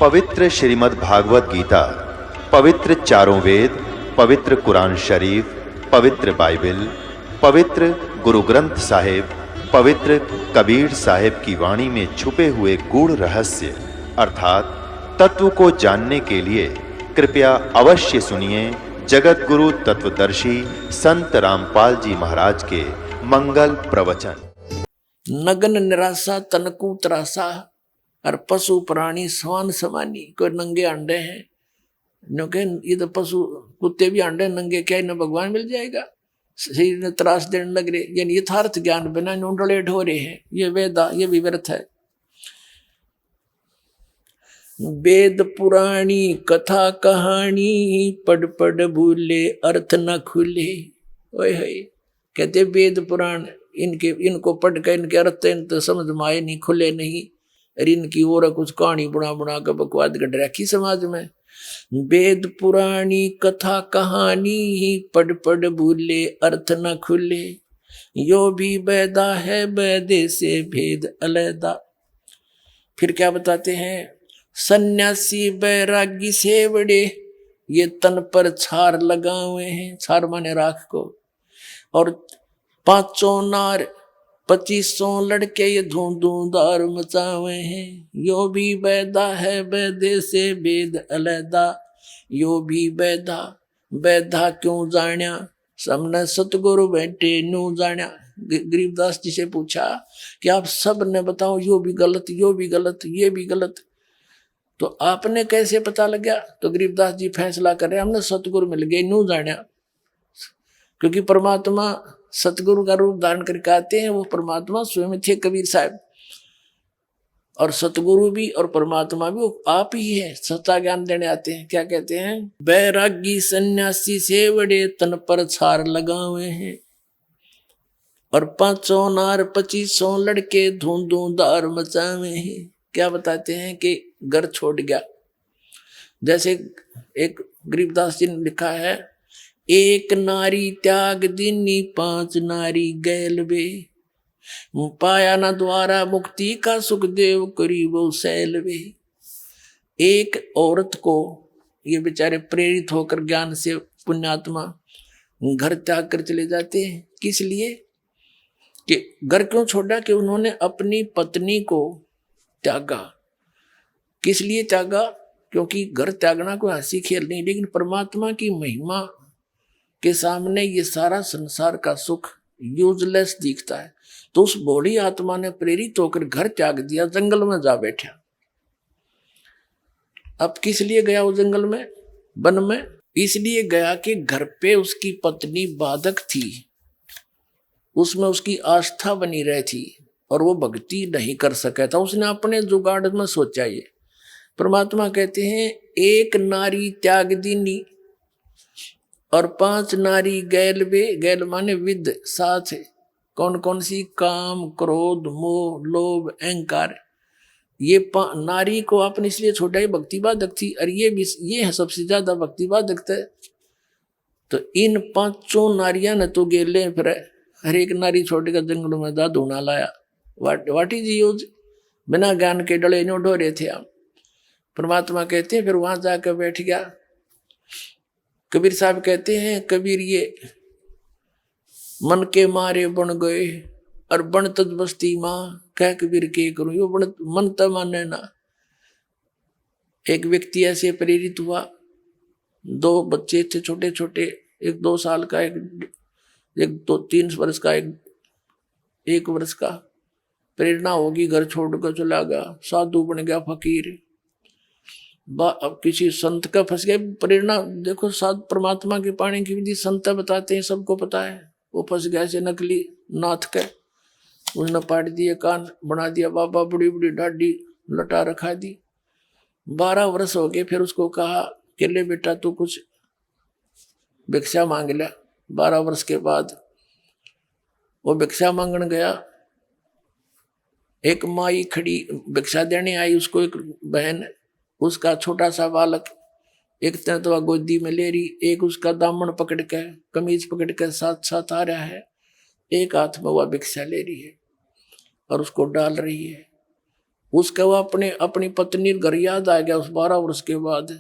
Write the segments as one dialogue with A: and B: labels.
A: पवित्र श्रीमद् भागवत गीता, पवित्र चारों वेद, पवित्र कुरान शरीफ, पवित्र बाइबल, पवित्र गुरु ग्रंथ साहिब, पवित्र कबीर साहिब की वाणी में छुपे हुए गूढ़ रहस्य अर्थात तत्व को जानने के लिए कृपया अवश्य सुनिए जगत गुरु तत्वदर्शी संत रामपाल जी महाराज के मंगल प्रवचन।
B: नगन निराशा तनकू त्रासा और पशु प्राणी स्वान समानी। कोई नंगे अंडे हैं, ये तो पशु कुत्ते भी अंडे नंगे, क्या इन्हें भगवान मिल जाएगा? शरीर ने त्रास देने लग रहे, यानी यथार्थ ज्ञान बिना नूडले ढोरे हैं। ये वेदा, ये भी व्यर्थ है। वेद पुराणी कथा कहानी पढ़ पढ़ भूले अर्थ न खुले। ओए होए, कहते वेद पुराण इनको पढ़ कर इनके अर्थ तो समझ में आए नहीं, खुले नहीं। और इनकी और कुछ कहानी बुना बुना कर बकवाद गढ़ रखी समाज में। वेद पुराणी कथा कहानी पढ़ पढ़ भूले अर्थ न खुले। यो भी बैदा है बैदे से भेद अलैदा। फिर क्या बताते हैं? सन्यासी बैरागी से बड़े ये तन पर छार लगाए हैं, छार माने राख को। और 500 नार 2500 लड़के ये धूमधार मचावे हैं। यो भी बैदा है बैदे से भेद अलैदा। यो भी बैदा, बैदा क्यों जाण्या सबने सतगुरु बैठे न्यू जाण्या। गरीबदास जी से पूछा कि आप सब ने बताओ, यो भी गलत, यो भी गलत, ये भी गलत, तो आपने कैसे पता लग गया? तो गरीबदास जी फैसला कर रहे, हमने सतगुरु मिल गए न्यू जाण्या। क्योंकि परमात्मा सतगुरु का रूप धारण करके आते हैं, वो परमात्मा स्वयं थे कबीर साहब। और सतगुरु भी और परमात्मा भी वो आप ही है, सच्चा ज्ञान देने आते हैं। क्या कहते हैं? बैरागी सन्यासी से बड़े तन पर छार लगाए हैं। और 500 नार 2500 लड़के धूमधार मचावे हैं। क्या बताते हैं कि घर छोड़ गया। जैसे एक गरीबदास जी ने लिखा है, एक नारी त्याग दीनी 5 नारी गैल बे। पाया न द्वारा मुक्ति का सुखदेव करीबो सैल बे। एक औरत को ये बेचारे प्रेरित होकर ज्ञान से पुण्यात्मा घर त्याग कर चले जाते हैं। किस लिए? कि घर क्यों छोड़ा? कि उन्होंने अपनी पत्नी को त्यागा। किस लिए त्यागा? क्योंकि घर त्यागना कोई हंसी खेल नहीं, लेकिन परमात्मा की महिमा के सामने ये सारा संसार का सुख यूजलेस दिखता है। तो उस बूढ़ी आत्मा ने प्रेरित होकर घर त्याग दिया, जंगल में जा बैठा। अब किस लिए गया वो जंगल में, वन में? इसलिए गया कि घर पे उसकी पत्नी बाधक थी, उसमें उसकी आस्था बनी रही थी और वो भक्ति नहीं कर सका था। उसने अपने जुगाड़ में सोचा। ये परमात्मा कहते हैं, एक नारी त्याग दीनी और 5 नारी गैल बे। गैल माने विद, साथ। कौन कौन सी? काम, क्रोध, मोह, लोभ, अहंकार। ये नारी को आपने इसलिए छोड़ा, ही भक्ति बाधक थी। और ये है सबसे ज्यादा भक्ति बाधक है। तो इन 500 नारियां ने तो गेले फिर हर एक नारी छोड़कर जंगल में दा धूना लाया। What is use? बिना ज्ञान के डले नो ढोरे थे हम। परमात्मा कहते हैं फिर वहां जाकर बैठ गया। कबीर साहब कहते हैं, कबीर ये मन के मारे बन गए और बन तज बस्ती माँ। कह कबीर के करूं, यो बन मन त माने ना। एक व्यक्ति ऐसे प्रेरित हुआ, 2 बच्चे थे छोटे छोटे, एक 2 साल का, एक 3 वर्ष का, एक 1 वर्ष का। प्रेरणा होगी, घर छोड़कर चला गया, साधु बन गया, फकीर। अब किसी संत का फंस गया। प्रेरणा देखो, साध परमात्मा के पाने की विधि संत बताते हैं, सबको पता है। वो फंस गया से नकली नाथ के, उसने पाट दिए कान, बना दिया बाबा, बड़ी बड़ी ढाडी लटा रखा दी। 12 वर्ष हो गए। फिर उसको कहा कि ले बेटा तू कुछ भिक्षा मांग ले। 12 वर्ष के बाद वो भिक्षा मांगने गया। एक माई खड़ी भिक्षा देने आई, उसको एक बहन, उसका छोटा सा बालक एक तरह तो गोदी में ले रही, एक उसका दामन पकड़ के, कमीज पकड़ के साथ साथ आ रहा है। एक हाथ में वह भिक्षा ले रही है और उसको डाल रही है। उसका वो अपनी पत्नी घर याद आ गया उस 12 वर्ष के बाद।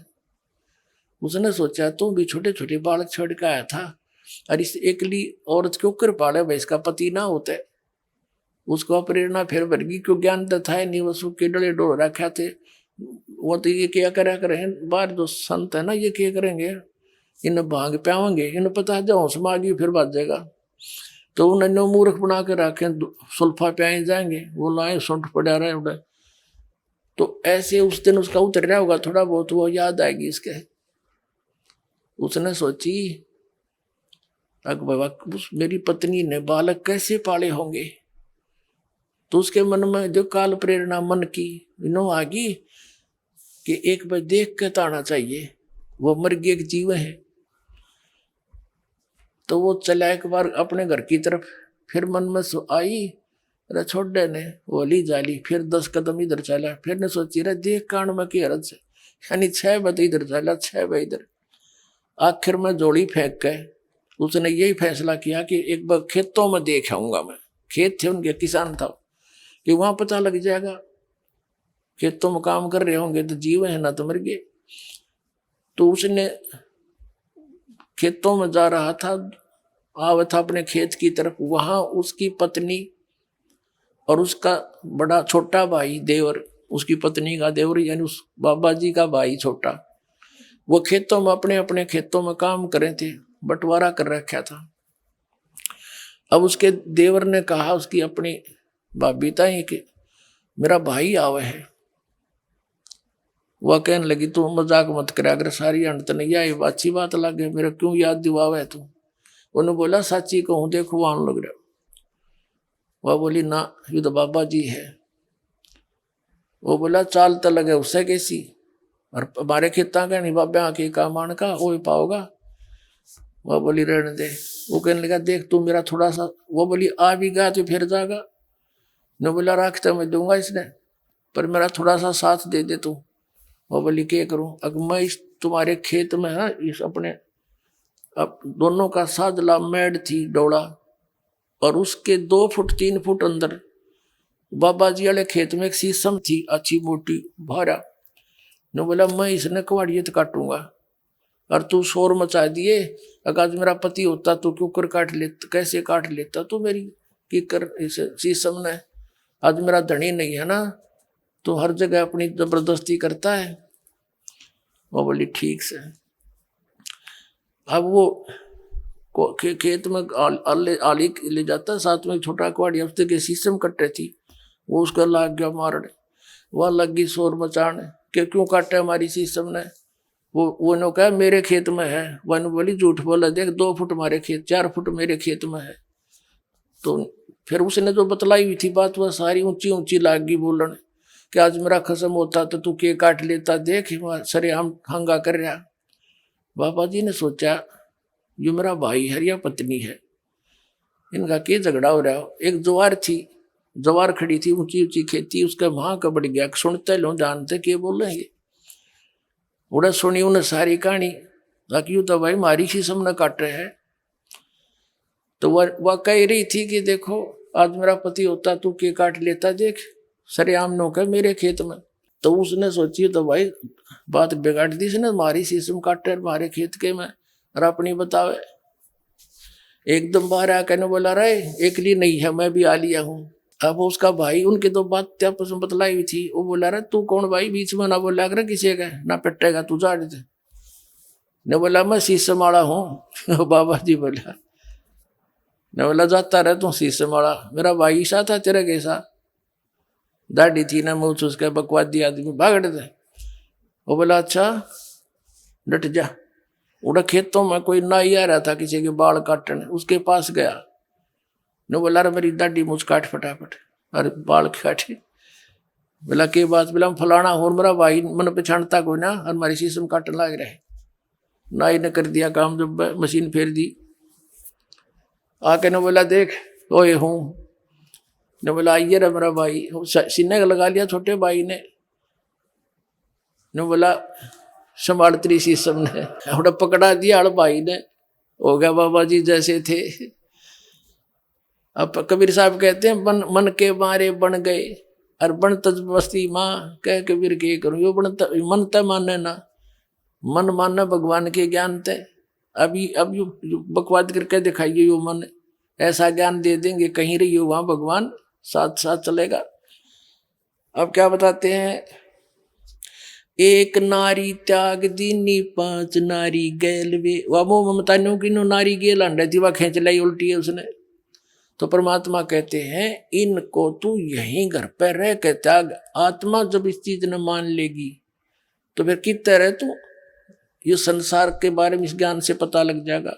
B: उसने सोचा तू भी छोटे छोटे बालक छोड़ के आया था, और इस एकली औरत क्यों कर पाले भाई, इसका पति ना होता। उसको प्रेरणा फिर बढ़ गई, क्यों ज्ञान तो था नहीं, वो सुख के डले डोल रखा थे। वो तो ये क्या करा करें, बाहर जो संत है ना ये क्या करेंगे, इन भांग प्यावेंगे, इन्हें पता है जो समागी फिर बात जाएगा। तो उन्होंने मूर्ख बना के रखे, सुल्फा प्याए जाएंगे, वो लाए सुंठ पड़ा रहे उड़े। तो ऐसे उस दिन उसका उतर रहा होगा थोड़ा बहुत, वो याद आएगी इसके। उसने सोची अग बाबा मेरी पत्नी ने बालक कैसे पाले होंगे। तो उसके मन में जो काल प्रेरणा मन की नो आ गई कि एक बार देख के ताना चाहिए, वो मर गया एक जीव है। तो वो चला एक बार अपने घर की तरफ, फिर मन में आई अरे छोड़े ने वो ली जाली, फिर 10 कदम इधर चला, फिर ने सोची रे देख कांड में की हरज से, यानी 6 बजे इधर चला 6 बजे इधर। आखिर में जोड़ी फेंक के उसने यही फैसला किया कि एक बार खेतों में देख आऊंगा मैं। खेत थे उनके, किसान था, कि वहां पता लग जाएगा, खेतों में काम कर रहे होंगे तो जीव है ना तो मर गए। तो उसने खेतों में जा रहा था, आवा था अपने खेत की तरफ, वहां उसकी पत्नी और उसका बड़ा छोटा भाई देवर, उसकी पत्नी का देवर यानी उस बाबा जी का भाई छोटा, वो खेतों में अपने अपने खेतों में काम कर रहे थे, बंटवारा कर रखा था। अब उसके देवर ने कहा उसकी अपनी भाभी ताई कि मेरा भाई आवे है। वह कहने लगी तू मजाक मत करा, अगर सारी अंत नहीं आई अच्छी बात लगे, मेरा क्यों याद दिवावे तू। उन्होंने बोला सच्ची कहूं देखो वहां लग रहा। वह बोली ना ये तो बाबा जी है। वो बोला चाल तो लगे उससे कैसी, और हमारे खेता का नहीं बाबा के काम आने का वो पाओगा। वह बोली रहने दे। वो कहने लगा देख तू मेरा थोड़ा सा, वो बोली आ भी गया तो फिर जाएगा। ने बोला रखता मैं दूंगा इसने, पर मेरा थोड़ा सा साथ दे दे तू। वो बोली क्या करूं, अगर मैं इस तुम्हारे खेत में है इस अपने अब दोनों का साजला मेड थी डोला, और उसके 2 फुट 3 फुट अंदर बाबा जी वाले खेत में एक शीशम थी अच्छी मोटी भारा। ने बोला मैं इसने कवाड़ियत काटूंगा, और तू शोर मचा दिए, अगर आज मेरा पति होता तो क्यों कर काट लेता, कैसे काट लेता तू मेरी की कर इस शीशम ने। आज मेरा धनी नहीं है ना, तो हर जगह अपनी जबरदस्ती करता है। वो बोली ठीक से। अब वो खेत में आली ले जाता, साथ में छोटा कुआड़िया उसके के शीशम कट्टे थी, वो उसका लाग गया मारने। वह लगी शोर मचाने कि क्यों काटे हमारी शीशम ने। वो ने कहा मेरे खेत में है। वन बोली झूठ बोला, देख 2 फुट हमारे खेत 4 फुट मेरे खेत में है। तो फिर उसने जो बतलाई हुई थी बात वह सारी ऊंची ऊंची लाग गई बोलने कि आज मेरा खसम होता तो तू के काट लेता, देख सरे हम हंगा कर रहा। बाबा जी ने सोचा ये मेरा भाई है या पत्नी है, इनका क्या झगड़ा हो रहा हो। एक ज्वार थी, ज्वार खड़ी थी ऊंची ऊंची खेती, उसका वहां का बढ़ गया, सुनते लो जानते के बोलेंगे। उड़ा सुनी उन्हें सारी कहानी, बाकी तो भाई मारी शीशम न काट रहे हैं। तो वह कह रही थी कि देखो आज मेरा पति होता तू के काट लेता, देख सरेआम नो का मेरे खेत में। तो उसने सोची तो भाई बात बिगाड़ दी इसने, मारी शीशम काटे मारे खेत के में, और अपनी बतावे। एकदम बाहर आकर ने बोला रहे एक लिए नहीं है मैं भी आ लिया हूँ। अब उसका भाई उनके तो बात आपस में बतलाई हुई थी, वो बोला रहा तू कौन भाई बीच में ना बोला कर किसी का ना पिटेगा तू जा रहे थे। ने बोला मैं शीशम वाला हूँ। बाबा जी बोला, ने बोला जाता रहे तू शीशम वाला, मेरा भाई सा था तेरे कैसा, दाढ़ी थी ना मुँह उसके बकवादी आदमी भाग थे। वो बोला अच्छा डट जा। उड़ा खेतों में कोई नाई आ रहा था किसी के बाल काटने, उसके पास गया। ने बोला रे मेरी दाढ़ी मुझ काट फटाफट, अरे बाल काटे। बोला के बात, बोला फलाना हो मेरा भाई मन पछाणता कोई ना, और हमारी शीशम काटने लग रहे। नाई ने कर दिया काम, जब मशीन फेर दी। आके ने बोला देख ओए हूँ। ने बोला आइए रे मेरा भाई, सीने का लगा लिया छोटे भाई ने। बोला संभाल तेरी शीशम ने, उड़ा पकड़ा दिया हड़ भाई ने, हो गया बाबा जी जैसे थे। अब कबीर साहब कहते हैं मन के मारे बन गए, और बनत बस्ती माँ कह कबीर के करूँ यो बनत मन त माने ना, मन माने भगवान के ज्ञान ते। अभी अब यो बकवाद करके दिखाइए यो मन, ऐसा ज्ञान दे देंगे कहीं रही हो वहां भगवान साथ साथ चलेगा। अब क्या बताते हैं, एक नारी त्याग दीनी 5 नारी गैल वे। वह मोह ममता नो की नो नारी गेल अंडा थी, वह खींच लाई उल्टी है उसने। तो परमात्मा कहते हैं इनको तू यहीं घर पर रह के त्याग। आत्मा जब इस चीज ने मान लेगी तो फिर कितने रहे तू, ये संसार के बारे में इस ज्ञान से पता लग जाएगा।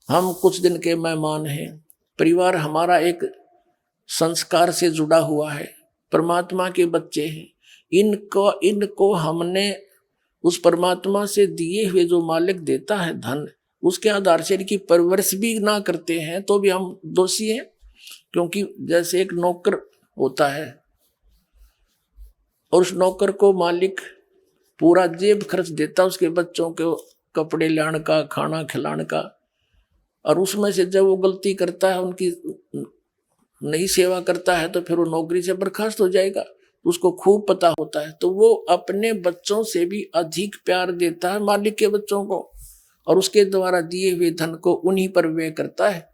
B: हम कुछ दिन के मेहमान हैं, परिवार हमारा एक संस्कार से जुड़ा हुआ है, परमात्मा के बच्चे हैं। इनको हमने उस परमात्मा से दिए हुए जो मालिक देता है धन, उसके आधार से इनकी परवरिश भी ना करते हैं तो भी हम दोषी हैं। क्योंकि जैसे एक नौकर होता है और उस नौकर को मालिक पूरा जेब खर्च देता है उसके बच्चों के कपड़े लाने का, खाना खिलाने का, और उसमें से जब वो गलती करता है, उनकी नहीं सेवा करता है, तो फिर वो नौकरी से बर्खास्त हो जाएगा। उसको खूब पता होता है, तो वो अपने बच्चों से भी अधिक प्यार देता है मालिक के बच्चों को, और उसके द्वारा दिए हुए धन को उन्हीं पर व्यय करता है।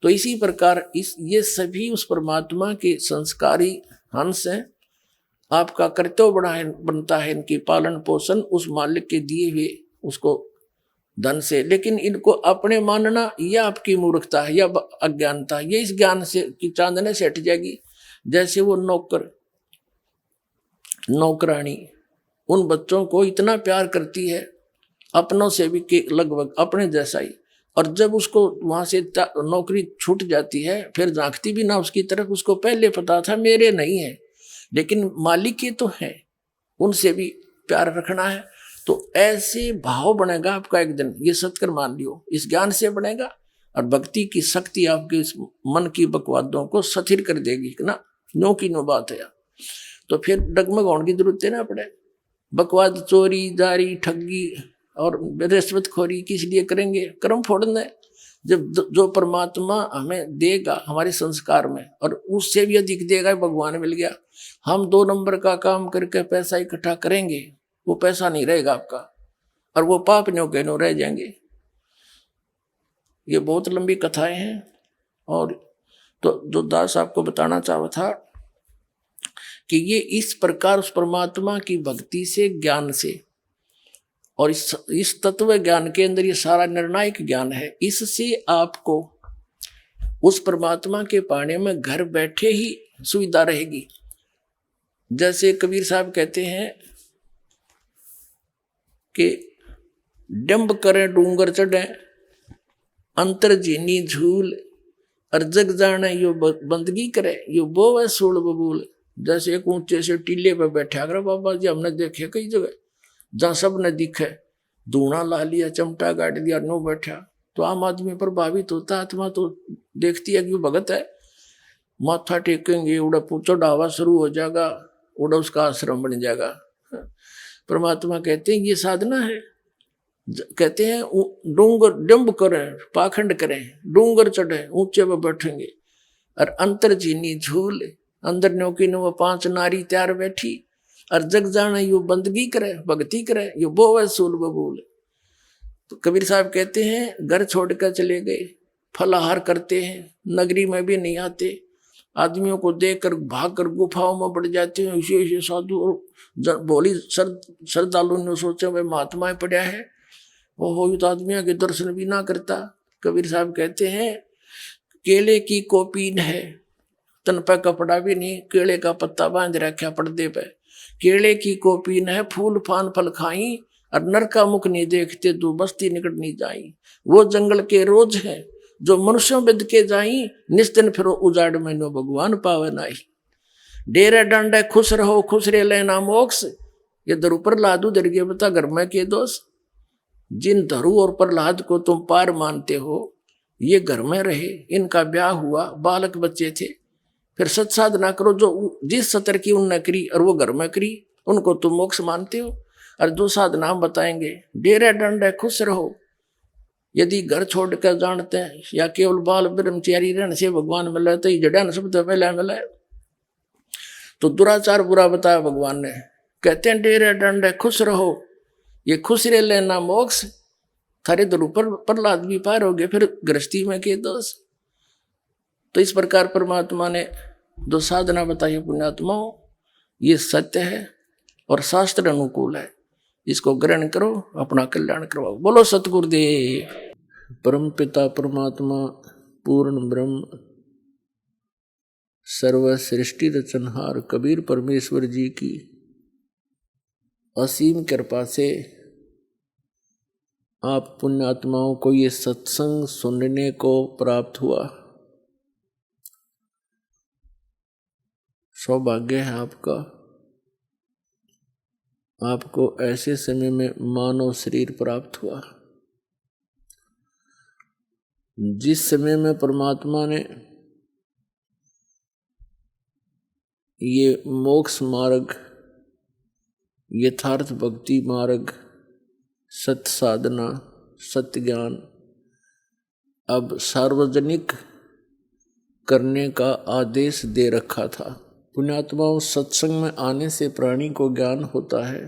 B: तो इसी प्रकार ये सभी उस परमात्मा के संस्कारी अंश हैं। आपका कर्तव्य बनता है इनकी पालन पोषण उस मालिक के दिए हुए उसको धन से। लेकिन इनको अपने मानना यह आपकी मूर्खता है या अज्ञानता, ये इस ज्ञान से की चांदने से हट जाएगी। जैसे वो नौकरानी उन बच्चों को इतना प्यार करती है अपनों से भी के लगभग अपने जैसा ही, और जब उसको वहां से नौकरी छूट जाती है फिर झांकती भी ना उसकी तरफ। उसको पहले पता था मेरे नहीं है लेकिन मालिक के तो है, उनसे भी प्यार रखना है। तो ऐसे भाव बनेगा आपका एक दिन, ये सत्कर मान लियो, इस ज्ञान से बनेगा। और भक्ति की शक्ति आपके इस मन की बकवादों को स्थिर कर देगी ना, नो की नो बात है। तो फिर डगमग होने की जरूरत है ना पड़े। बकवाद, चोरी, जारी, ठगी और रिश्वतखोरी किस लिए करेंगे? कर्म फोड़ना है। जब जो परमात्मा हमें देगा हमारे संस्कार में, और उससे भी अधिक देगा, भगवान मिल गया। हम 2 नंबर का काम करके पैसा इकट्ठा करेंगे, वो पैसा नहीं रहेगा आपका, और वो पाप न्यो के न्यो रह जाएंगे। ये बहुत लंबी कथाएं हैं। और तो जो दास आपको बताना चाहा था कि ये इस प्रकार उस परमात्मा की भक्ति से, ज्ञान से, और इस तत्व ज्ञान के अंदर ये सारा निर्णायक ज्ञान है। इससे आपको उस परमात्मा के पाने में घर बैठे ही सुविधा रहेगी। जैसे कबीर साहब कहते हैं कि डंब करें डूंगर चढ़े, अंतर जीनी झूल, और जग जाने यो बंदगी करे, यो बोवे सूल बबूल। जैसे एक ऊंचे से टीले पे बैठा कर बाबा जी, हमने देखे कई जगह जहाँ सब ने दिखे, धूना ला लिया, चमटा गाड़ दिया, नो बैठा, तो आम आदमी प्रभावित होता। आत्मा तो देखती है कि भगत है, माथा टेकेंगे, उड़ा चढ़ावा शुरू हो जाएगा, उड़ा उसका आश्रम बन जाएगा। परमात्मा कहते हैं ये साधना है। कहते हैं डूंगर डंब करें, पाखंड करें, डूंगर चढ़े, ऊंचे पे बैठेंगे, और अंतर जीनी झूल, अंदर न्योकी नो 5 नारी तैयार बैठी, और जग जाने यू बंदगी करे, भक्ति करे, यू बोवे सूल बबूल। तो कबीर साहब कहते हैं घर छोड़कर चले गए, फलाहार करते हैं, नगरी में भी नहीं आते, आदमियों को देखकर भागकर गुफाओं में बढ़ जाते हैं। ऐसे साधु और भोली श्रद्धालु ने सोचा भाई महात्मा पड़ा है, वो तो आदमियों के दर्शन भी ना करता। कबीर साहब कहते हैं केले की कोपीन है, तन पे कपड़ा भी नहीं, केले का पत्ता बांध रखा पर्दे पे, केले की कोपीन है, फूल फान फल खाई, और नर का मुख नहीं देखते, तू बस्ती निकट नहीं जाई। वो जंगल के रोज है जो मनुष्यों बिद के जाई, निस्तिन फिरो उजाड़ में नो भगवान पावे नाई। डेरे डांडे खुश रहो, खुश रे लेना मोक्ष, ये धरु प्रहलाद उधर गए, बता घर में के दोष। जिन धरु और प्रहलाद को तुम पार मानते हो, ये घर में रहे, इनका ब्याह हुआ, बालक बच्चे थे, फिर सत साधना करो जो जिस सतर की उनने करी और वो घर में करी, उनको तुम मोक्ष मानते हो। और जो साधना हम बताएंगे, डेरे डंडे खुश रहो, यदि घर छोड़कर जानते हैं या केवल बाल ब्रह्मचारी रहने से भगवान मिले, तो ये जड़न शब्द पहले मिले। तो दुराचार बुरा बताया भगवान ने। कहते हैं डेरे दंड है खुश रहो, ये खुश रह लेना मोक्ष थारे दर ऊपर प्रहलाद भी पार हो गए, फिर गृहस्थी में के दोष। तो इस प्रकार परमात्मा ने जो साधना बताई पुण्यात्माओं, ये सत्य है और शास्त्र अनुकूल है, इसको ग्रहण करो, अपना कल्याण करवाओ। बोलो सतगुरुदेव। परम पिता परमात्मा पूर्ण ब्रह्म सर्व सृष्टि रचनहार कबीर परमेश्वर जी की असीम कृपा से आप पुण्यात्माओं को ये सत्संग सुनने को प्राप्त हुआ। सौभाग्य है आपका, आपको ऐसे समय में मानव शरीर प्राप्त हुआ जिस समय में परमात्मा ने ये मोक्ष मार्ग, यथार्थ भक्ति मार्ग, सत्य साधना, सत्य ज्ञान अब सार्वजनिक करने का आदेश दे रखा था। पुण्यात्माओं, सत्संग में आने से प्राणी को ज्ञान होता है।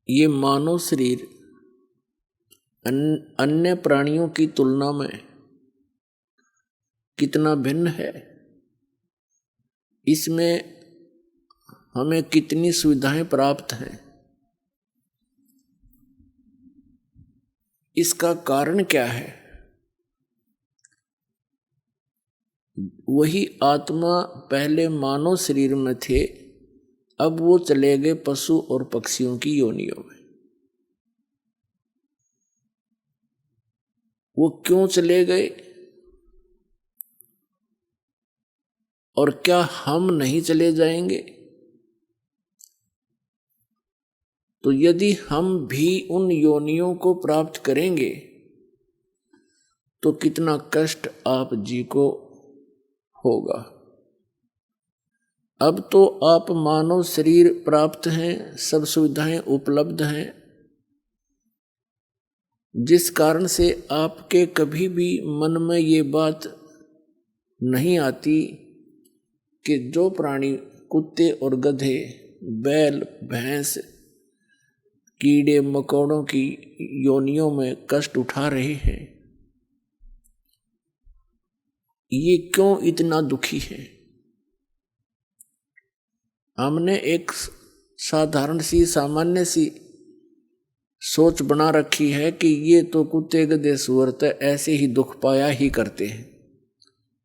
B: ये मानव शरीर अन्य प्राणियों की तुलना में कितना भिन्न है, इसमें हमें कितनी सुविधाएं प्राप्त हैं, इसका कारण क्या है? वही आत्मा पहले मानव शरीर में थे, अब वो चले गए पशु और पक्षियों की योनियों में। वो क्यों चले गए और क्या हम नहीं चले जाएंगे? तो यदि हम भी उन योनियों को प्राप्त करेंगे तो कितना कष्ट आप जी को होगा। अब तो आप मानव शरीर प्राप्त हैं, सब सुविधाएं उपलब्ध हैं, जिस कारण से आपके कभी भी मन में ये बात नहीं आती कि जो प्राणी कुत्ते और गधे, बैल, भैंस, कीड़े मकोड़ों की योनियों में कष्ट उठा रहे हैं, ये क्यों इतना दुखी है? हमने एक साधारण सी सामान्य सी सोच बना रखी है कि ये तो कुत्ते गधे सूअर तो ऐसे ही दुख पाया ही करते हैं,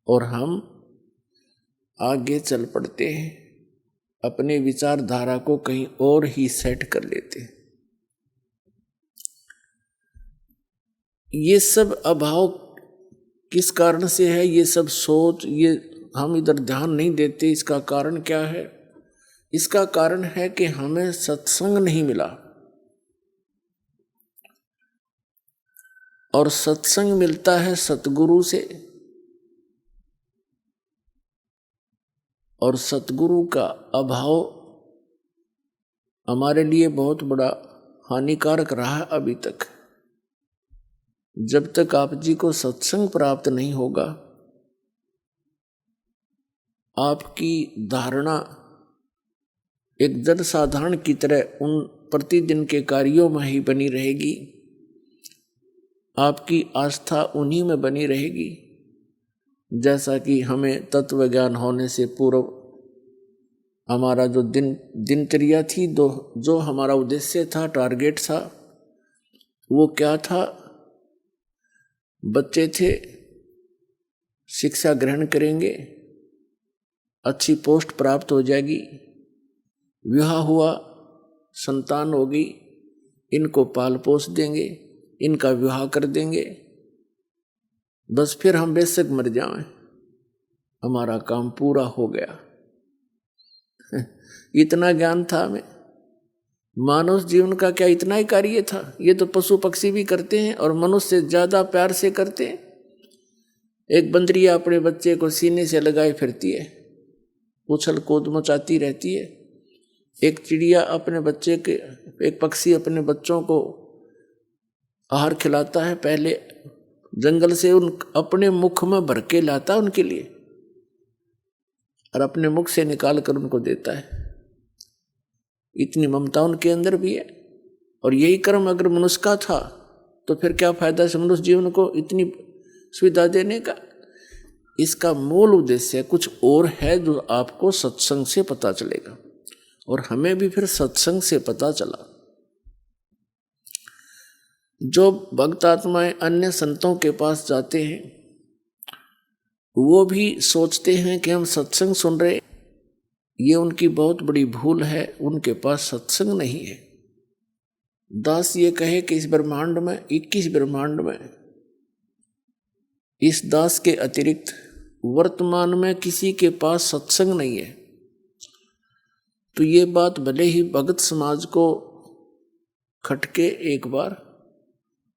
B: और हम आगे चल पड़ते हैं, अपने विचारधारा को कहीं और ही सेट कर लेते हैं। ये सब अभाव किस कारण से है? ये सब सोच, ये हम इधर ध्यान नहीं देते। इसका कारण क्या है? इसका कारण है कि हमें सत्संग नहीं मिला, और सत्संग मिलता है सतगुरु से, और सतगुरु का अभाव हमारे लिए बहुत बड़ा हानिकारक रहा अभी तक। जब तक आप जी को सत्संग प्राप्त नहीं होगा, आपकी धारणा एक जन साधारण की तरह उन प्रतिदिन के कार्यों में ही बनी रहेगी, आपकी आस्था उन्हीं में बनी रहेगी। जैसा कि हमें तत्व ज्ञान होने से पूर्व हमारा जो दिनचर्या थी, जो हमारा उद्देश्य था, टारगेट था, वो क्या था? बच्चे थे, शिक्षा ग्रहण करेंगे, अच्छी पोस्ट प्राप्त हो जाएगी, विवाह हुआ, संतान होगी, इनको पाल पोस देंगे, इनका विवाह कर देंगे, बस फिर हम बेशक मर जाएं, हमारा काम पूरा हो गया। इतना ज्ञान था हमें। मानव जीवन का क्या इतना ही कार्य था? ये तो पशु पक्षी भी करते हैं और मनुष्य से ज्यादा प्यार से करते हैं। एक बंदरिया अपने बच्चे को सीने से लगाए फिरती है, उछल कूद मचाती रहती है। एक चिड़िया अपने बच्चे के, एक पक्षी अपने बच्चों को आहार खिलाता है, पहले जंगल से उन अपने मुख में भर के लाता उनके लिए और अपने मुख से निकाल कर उनको देता है। इतनी ममता उनके अंदर भी है। और यही कर्म अगर मनुष्य का था तो फिर क्या फायदा से मनुष्य जीवन को इतनी सुविधा देने का। इसका मूल उद्देश्य कुछ और है जो आपको सत्संग से पता चलेगा, और हमें भी फिर सत्संग से पता चला। जो भक्त आत्माएं अन्य संतों के पास जाते हैं वो भी सोचते हैं कि हम सत्संग सुन रहे, ये उनकी बहुत बड़ी भूल है। उनके पास सत्संग नहीं है। दास ये कहे कि इस ब्रह्मांड में 21 ब्रह्मांड में इस दास के अतिरिक्त वर्तमान में किसी के पास सत्संग नहीं है, तो ये बात भले ही भगत समाज को खटके एक बार,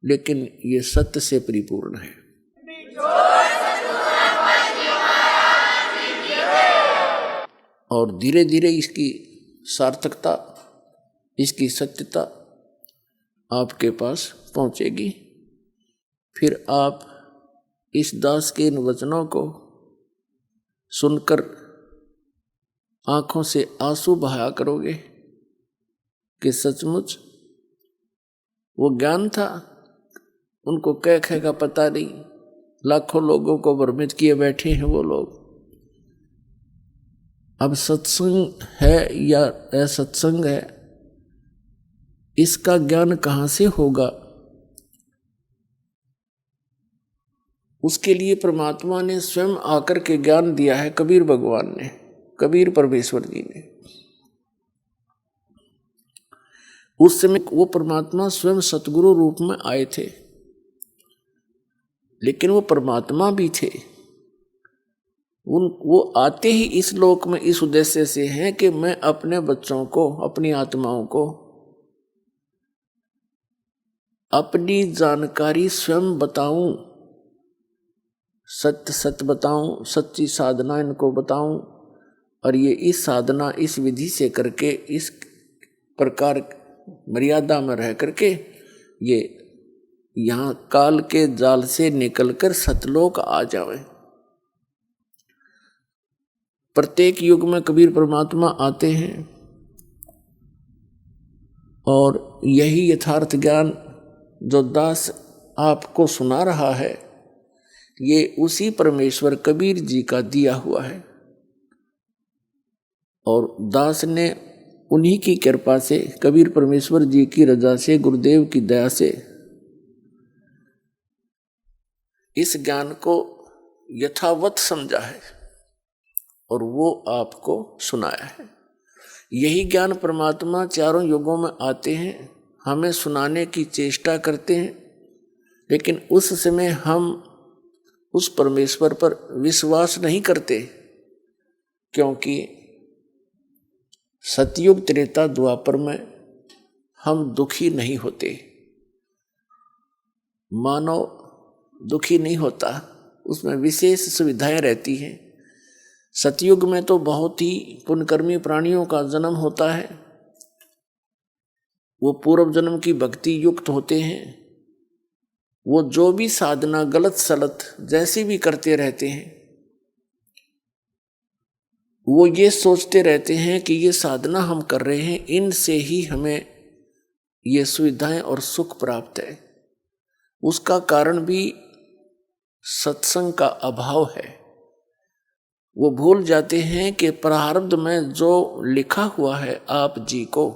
B: लेकिन ये सत्य से परिपूर्ण है। और धीरे धीरे इसकी सार्थकता, इसकी सत्यता आपके पास पहुंचेगी। फिर आप इस दास के इन वचनों को सुनकर आंखों से आंसू बहाया करोगे कि सचमुच वो ज्ञान था, उनको कह कह का पता नहीं, लाखों लोगों को भ्रमित किए बैठे हैं वो लोग। अब सत्संग है या असत्संग है, इसका ज्ञान कहाँ से होगा? उसके लिए परमात्मा ने स्वयं आकर के ज्ञान दिया है। कबीर भगवान ने, कबीर परमेश्वर जी ने। उस समय वो परमात्मा स्वयं सतगुरु रूप में आए थे, लेकिन वो परमात्मा भी थे। वो आते ही इस लोक में इस उद्देश्य से हैं कि मैं अपने बच्चों को, अपनी आत्माओं को अपनी जानकारी स्वयं बताऊं, सत्य सत्य बताऊं, सच्ची साधना इनको बताऊं, और ये इस साधना इस विधि से करके इस प्रकार मर्यादा में रह करके ये यहाँ काल के जाल से निकलकर सतलोक आ जावे। प्रत्येक युग में कबीर परमात्मा आते हैं और यही यथार्थ ज्ञान जो दास आपको सुना रहा है, ये उसी परमेश्वर कबीर जी का दिया हुआ है। और दास ने उन्हीं की कृपा से, कबीर परमेश्वर जी की रजा से, गुरुदेव की दया से इस ज्ञान को यथावत समझा है और वो आपको सुनाया है। यही ज्ञान परमात्मा चारों युगों में आते हैं, हमें सुनाने की चेष्टा करते हैं, लेकिन उस समय हम उस परमेश्वर पर विश्वास नहीं करते, क्योंकि सतयुग त्रेता द्वापर में हम दुखी नहीं होते। मानव दुखी नहीं होता, उसमें विशेष सुविधाएं रहती हैं। सतयुग में तो बहुत ही पुण्यकर्मी प्राणियों का जन्म होता है, वो पूर्व जन्म की भक्ति युक्त होते हैं। वो जो भी साधना गलत सलत जैसी भी करते रहते हैं, वो ये सोचते रहते हैं कि ये साधना हम कर रहे हैं, इनसे ही हमें ये सुविधाएं और सुख प्राप्त है। उसका कारण भी सत्संग का अभाव है। वो भूल जाते हैं कि प्रारब्ध में जो लिखा हुआ है आप जी को,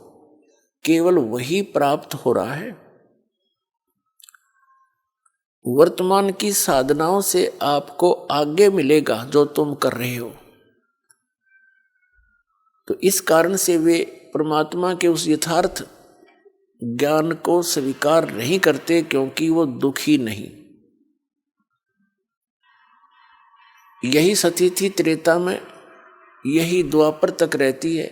B: केवल वही प्राप्त हो रहा है। वर्तमान की साधनाओं से आपको आगे मिलेगा जो तुम कर रहे हो। तो इस कारण से वे परमात्मा के उस यथार्थ ज्ञान को स्वीकार नहीं करते, क्योंकि वो दुखी नहीं। यही स्थिति त्रेता में, यही द्वापर तक रहती है,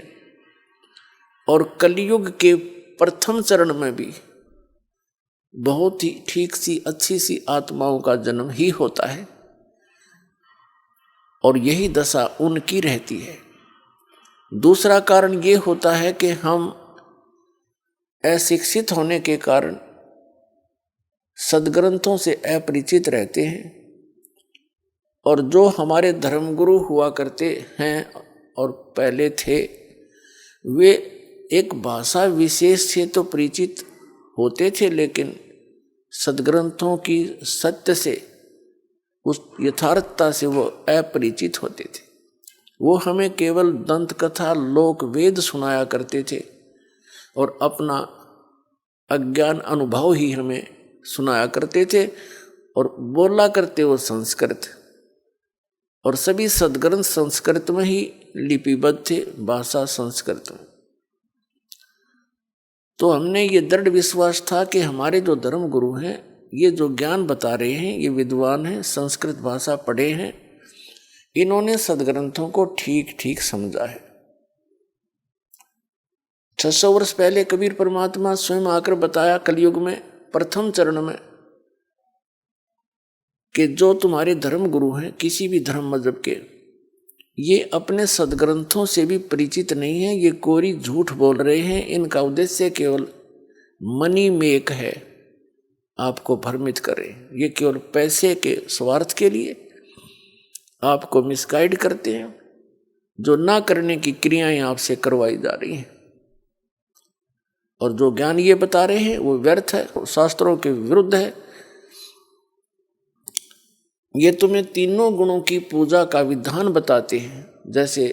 B: और कलयुग के प्रथम चरण में भी बहुत ही ठीक सी अच्छी सी आत्माओं का जन्म ही होता है, और यही दशा उनकी रहती है। दूसरा कारण ये होता है कि हम अशिक्षित होने के कारण सदग्रंथों से अपरिचित रहते हैं। और जो हमारे धर्मगुरु हुआ करते हैं और पहले थे, वे एक भाषा विशेष से तो परिचित होते थे, लेकिन सदग्रंथों की सत्य से, उस यथार्थता से वो अपरिचित होते थे। वो हमें केवल दंत कथा, लोक वेद सुनाया करते थे और अपना अज्ञान अनुभव ही हमें सुनाया करते थे और बोला करते वो संस्कृत। और सभी सदग्रंथ संस्कृत में ही लिपिबद्ध थे, भाषा संस्कृत में। तो हमने ये दृढ़ विश्वास था कि हमारे जो धर्म गुरु हैं, ये जो ज्ञान बता रहे हैं, ये विद्वान हैं, संस्कृत भाषा पढ़े हैं, इन्होंने सदग्रंथों को ठीक ठीक समझा है। 600 वर्ष पहले कबीर परमात्मा स्वयं आकर बताया कलयुग में प्रथम चरण में कि जो तुम्हारे धर्म गुरु हैं किसी भी धर्म मजहब के, ये अपने सदग्रंथों से भी परिचित नहीं है, ये कोरी झूठ बोल रहे हैं। इनका उद्देश्य केवल मनी मेक है, आपको भ्रमित करें। ये केवल पैसे के स्वार्थ के लिए आपको मिसगाइड करते हैं। जो ना करने की क्रियाएं आपसे करवाई जा रही हैं और जो ज्ञान ये बता रहे हैं वो व्यर्थ है, शास्त्रों के विरुद्ध है। ये तुम्हें तीनों गुणों की पूजा का विधान बताते हैं। जैसे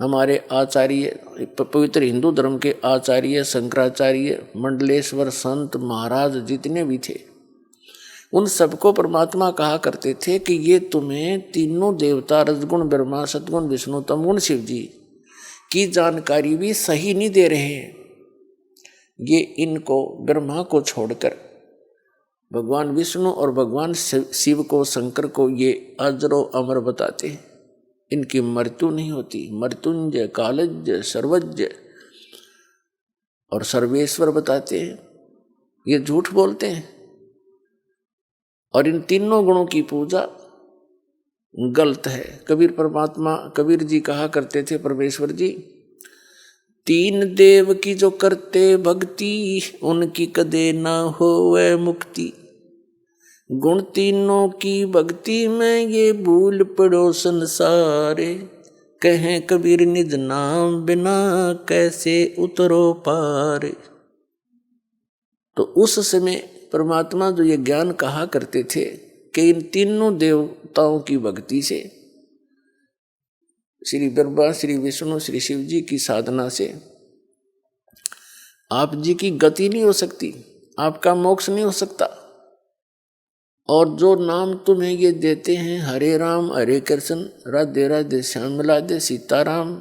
B: हमारे आचार्य, पवित्र हिंदू धर्म के आचार्य शंकराचार्य, मंडलेश्वर, संत महाराज जितने भी थे, उन सबको परमात्मा कहा करते थे कि ये तुम्हें तीनों देवता, रजगुण ब्रह्मा, सतगुण विष्णु, तमगुण शिव जी की जानकारी भी सही नहीं दे रहे हैं। ये इनको, ब्रह्मा को छोड़कर भगवान विष्णु और भगवान शिव को, शंकर को ये अजरो अमर बताते हैं। इनकी मृत्यु नहीं होती। मृत्युंजय, कालज्य, सर्वज्ञ और सर्वेश्वर बताते हैं। ये झूठ बोलते हैं और इन तीनों गुणों की पूजा गलत है। कबीर परमात्मा, कबीर जी कहा करते थे, परमेश्वर जी, तीन देव की जो करते भक्ति, उनकी कदे ना होवे मुक्ति। गुण तीनों की भक्ति में ये भूल पड़ो संसारे। कहें कबीर निज नाम बिना कैसे उतरो पार। तो उस समय परमात्मा जो ये ज्ञान कहा करते थे कि इन तीनों देवताओं की भक्ति से, श्री ब्रह्मा, श्री विष्णु, श्री शिव जी की साधना से आप जी की गति नहीं हो सकती, आपका मोक्ष नहीं हो सकता। और जो नाम तुम्हें ये देते हैं, हरे राम हरे कृष्ण, राधे राधे श्याम राधे सीताराम,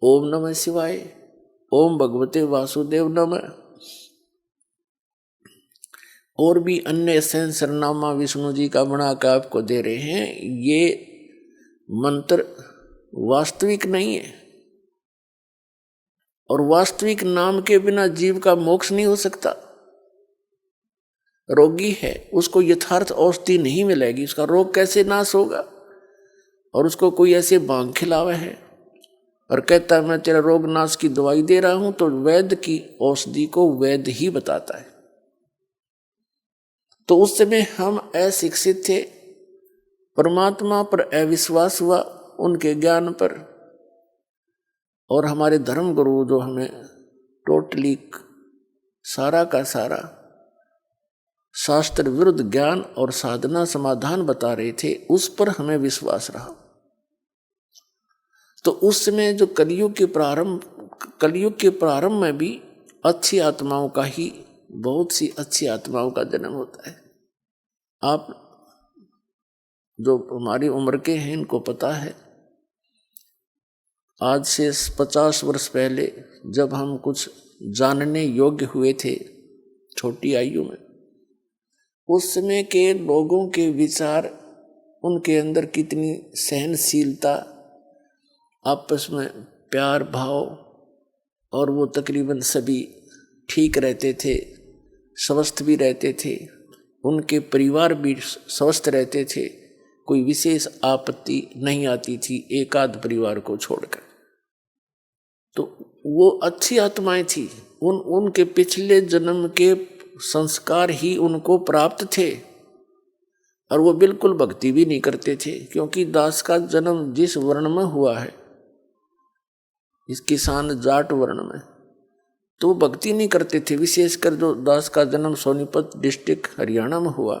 B: ओम नमः शिवाय, ओम भगवते वासुदेव नमः, और भी अन्य सहस्रनामा विष्णु जी का बना कर आपको दे रहे हैं, ये मंत्र वास्तविक नहीं है। और वास्तविक नाम के बिना जीव का मोक्ष नहीं हो सकता। रोगी है, उसको यथार्थ औषधि नहीं मिलेगी, उसका रोग कैसे नाश होगा। और उसको कोई ऐसे भांग खिलावा है और कहता है मैं तेरा रोग नाश की दवाई दे रहा हूं, तो वैद्य की औषधि को वैद्य ही बताता है। तो उस समय हम अशिक्षित थे, परमात्मा पर अविश्वास हुआ, उनके ज्ञान पर। और हमारे धर्म गुरु जो हमें टोटली सारा का सारा शास्त्र विरुद्ध ज्ञान और साधना समाधान बता रहे थे, उस पर हमें विश्वास रहा। तो उस समय जो कलयुग के प्रारंभ में भी अच्छी आत्माओं का ही, बहुत सी अच्छी आत्माओं का जन्म होता है। आप जो हमारी उम्र के हैं इनको पता है, आज से 50 वर्ष पहले जब हम कुछ जानने योग्य हुए थे छोटी आयु में, उस समय के लोगों के विचार, उनके अंदर कितनी सहनशीलता, आपस में प्यार भाव, और वो तकरीबन सभी ठीक रहते थे, स्वस्थ भी रहते थे, उनके परिवार भी स्वस्थ रहते थे, कोई विशेष आपत्ति नहीं आती थी एक आध परिवार को छोड़कर। तो वो अच्छी आत्माएं थी। उनके पिछले जन्म के संस्कार ही उनको प्राप्त थे और वो बिल्कुल भक्ति भी नहीं करते थे, क्योंकि दास का जन्म जिस वर्ण में हुआ है, इस किसान जाट वर्ण में, तो वो भक्ति नहीं करते थे। विशेषकर जो दास का जन्म सोनीपत डिस्ट्रिक्ट हरियाणा में हुआ,